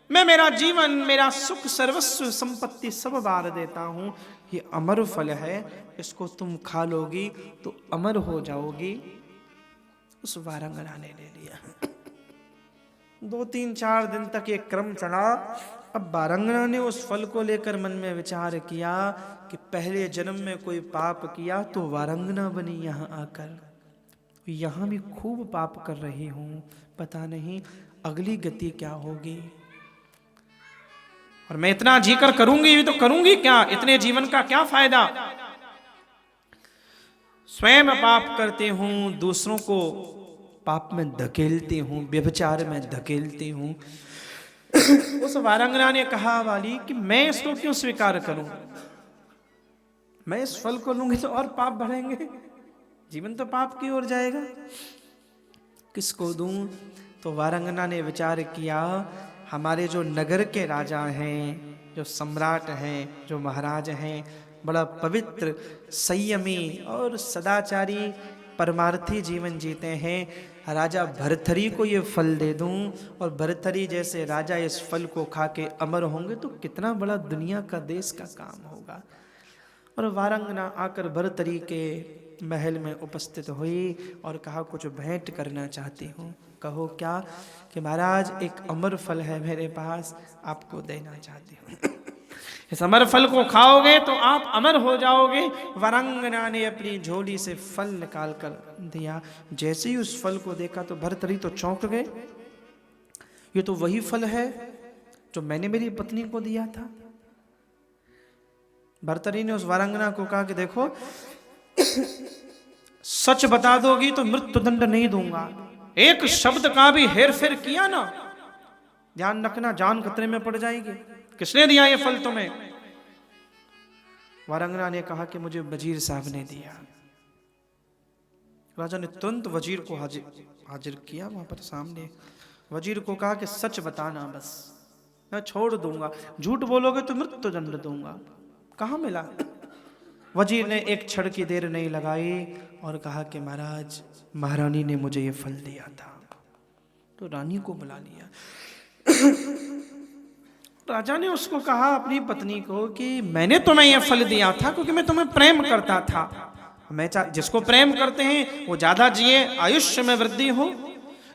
मैं मेरा जीवन, मेरा सुख, सर्वस्व संपत्ति सब वार देता हूं। ये अमर फल है, इसको तुम खा लोगी तो अमर हो जाओगी। उस वारंगना ने ले लिया। 2-3-4 दिन तक ये क्रम चला। अब वारंगना ने उस फल को लेकर मन में विचार किया कि पहले जन्म में कोई पाप किया तो वारंगना बनी यहाँ आकर, यहाँ भी खूब पाप कर रही हूँ, पता नहीं अगली गति क्या होगी। और मैं इतना जीकर करूंगी भी तो करूंगी क्या, इतने जीवन का क्या फायदा। स्वयं पाप करती हूं, दूसरों को पाप में धकेलती हूं, व्यभिचार में धकेलती हूं। उस वारंगना ने कहा, वाली, कि मैं इसको क्यों स्वीकार करूं, मैं इस फल को लूंगी तो और पाप बढ़ेंगे, जीवन तो पाप की ओर जाएगा, किसको दूं। तो वारंगना ने विचार किया, हमारे जो नगर के राजा हैं, जो सम्राट हैं, जो महाराज हैं, बड़ा पवित्र, संयमी और सदाचारी, परमार्थी जीवन जीते हैं। राजा भर्तरी को ये फल दे दूं और भर्तरी जैसे राजा इस फल को खा के अमर होंगे तो कितना बड़ा दुनिया का, देश का काम होगा। और वारंगना आकर भर्तरी के महल में उपस्थित हुई और कहा, कुछ भेंट करना चाहती हूँ। कहो क्या? कि महाराज, एक अमर फल है मेरे पास, आपको देना चाहती हूँ। इस अमर फल को खाओगे तो आप अमर हो जाओगे। वारंगना ने अपनी झोली से फल निकाल कर दिया। जैसे ही उस फल को देखा तो भर्तरी तो चौंक गए, ये तो वही फल है जो मैंने मेरी पत्नी को दिया था। भर्तरी ने उस वारंगना को कहा कि देखो, सच बता दोगी तो मृत्यु दंड नहीं दूंगा, एक शब्द का भी हेर फेर किया ना, ध्यान रखना, जान खतरे में पड़ जाएगी। किसने दिया ये फल तुम्हें? वारंगना ने कहा कि मुझे वजीर साहब ने दिया। राजा ने तुरंत वजीर को हाजिर किया वहां पर सामने। वजीर को कहा कि सच बताना, बस मैं छोड़ दूंगा, झूठ बोलोगे तो मृत्यु दंड दूंगा। कहां मिला? वजीर ने एक क्षण की देर नहीं लगाई और कहा कि महाराज, महारानी ने मुझे ये फल दिया था। तो रानी को बुला लिया। राजा ने उसको कहा अपनी पत्नी को कि मैंने तुम्हें यह फल दिया था क्योंकि मैं तुम्हें प्रेम करता था। मैं जिसको प्रेम करते हैं वो ज्यादा जिए, आयुष्य में वृद्धि हो,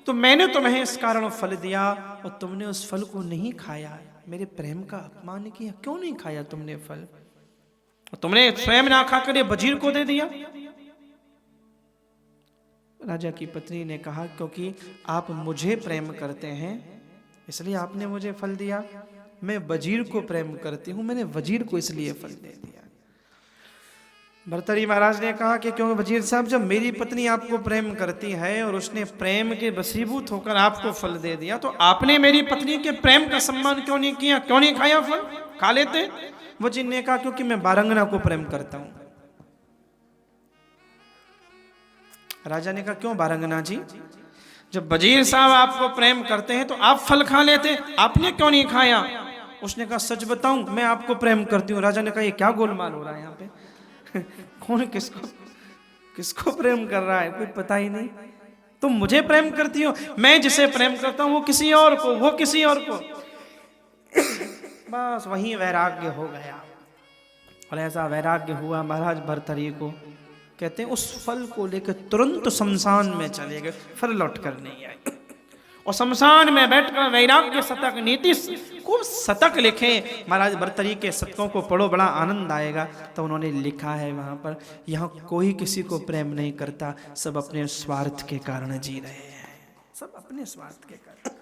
तो मैंने तुम्हें इस कारण फल दिया और तुमने उस फल को नहीं खाया, मेरे प्रेम का अपमान किया। क्यों नहीं खाया तुमने फल? तुमने स्वयं ना खाकर वजीर को दे दिया। राजा की पत्नी ने कहा क्योंकि आप मुझे प्रेम करते हैं इसलिए आपने मुझे फल दिया। मैं वजीर को प्रेम करती हूं, मैंने वजीर को इसलिए फल दे दिया। भर्तृहरि महाराज ने कहा कि क्योंकि वजीर साहब, जब मेरी पत्नी आपको प्रेम करती है और उसने प्रेम के वशीभूत होकर आपको फल दे दिया, तो आपने मेरी पत्नी के प्रेम का सम्मान क्यों नहीं किया, क्यों नहीं खाया फल? खा लेते। वजीर ने कहा क्योंकि मैं बारंगना को प्रेम करता हूं। राजा ने कहा क्यों बारंगना जी? जब वजीर साहब आपको प्रेम करते हैं तो आप फल खा लेते, आपने क्यों नहीं खाया? उसने कहा सच बताऊं, मैं आपको प्रेम करती हूं। राजा ने कहा ये क्या गोलमाल हो रहा है यहाँ पे? कौन किसको प्रेम कर रहा है, कोई पता ही नहीं। तुम मुझे प्रेम करती हो, मैं जिसे प्रेम करता हूं वो किसी और को, वो किसी और को। बस वहीं वैराग्य हो गया। और ऐसा वैराग्य हुआ महाराज भर्तृहरि को, कहते हैं उस फल को लेकर तुरंत शमशान में चले गए, फिर लौट कर नहीं आए। और शमशान में बैठकर वैराग्य शतक, नीति खूब शतक लिखे। महाराज भर्तृहरि के शतकों को पढ़ो, बड़ा आनंद आएगा। तो उन्होंने लिखा है वहां पर, यहाँ कोई किसी को प्रेम नहीं करता, सब अपने स्वार्थ के कारण जी रहे हैं, सब अपने स्वार्थ के कारण।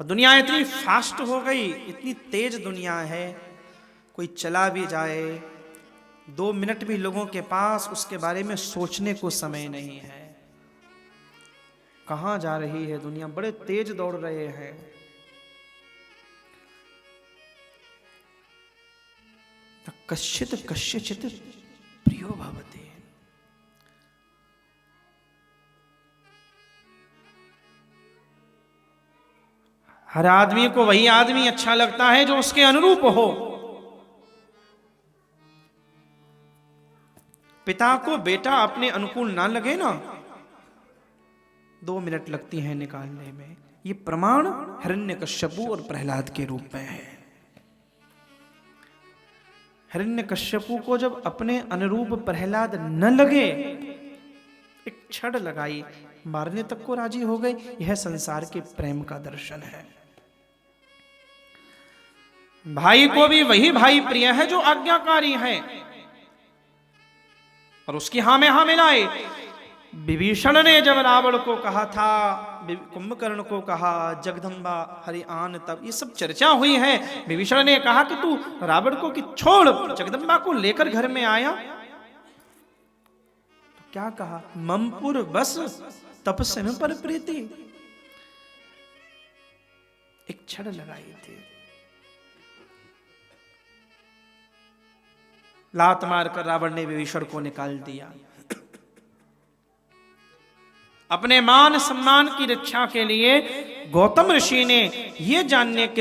और दुनिया इतनी फास्ट हो गई, इतनी तेज दुनिया है, कोई चला भी जाए 2 मिनट भी लोगों के पास उसके बारे में सोचने को समय नहीं है। कहां जा रही है दुनिया, बड़े तेज दौड़ रहे हैं। कश्चित कस्यचित प्रियो भवति। हर आदमी को वही आदमी अच्छा लगता है जो उसके अनुरूप हो। पिता को बेटा अपने अनुकूल ना लगे ना, 2 मिनट लगती हैं निकालने में। ये प्रमाण हिरण्यकश्यपु और प्रहलाद के रूप में है। हिरण्यकश्यपु को जब अपने अनुरूप प्रहलाद न लगे, एक छड़ लगाई, मारने तक को राजी हो गए। यह संसार के प्रेम का दर्शन है। भाई को भी वही भाई प्रिय है जो आज्ञाकारी है, और उसकी हाँ में हाँ मिलाए। विभीषण ने जब रावण को कहा था, कुंभकर्ण को कहा जगदम्बा हरि आन, तब ये सब चर्चा हुई है। विभीषण ने कहा कि तू रावण को कि छोड़, जगदम्बा को लेकर घर में आया तो क्या कहा, ममपुर बस तपस्या पर प्रीति। एक छड़ लगाई थी, लात मारकर रावण ने विभीषण को निकाल दिया। अपने मान सम्मान की रक्षा के लिए गौतम ऋषि ने यह जानने के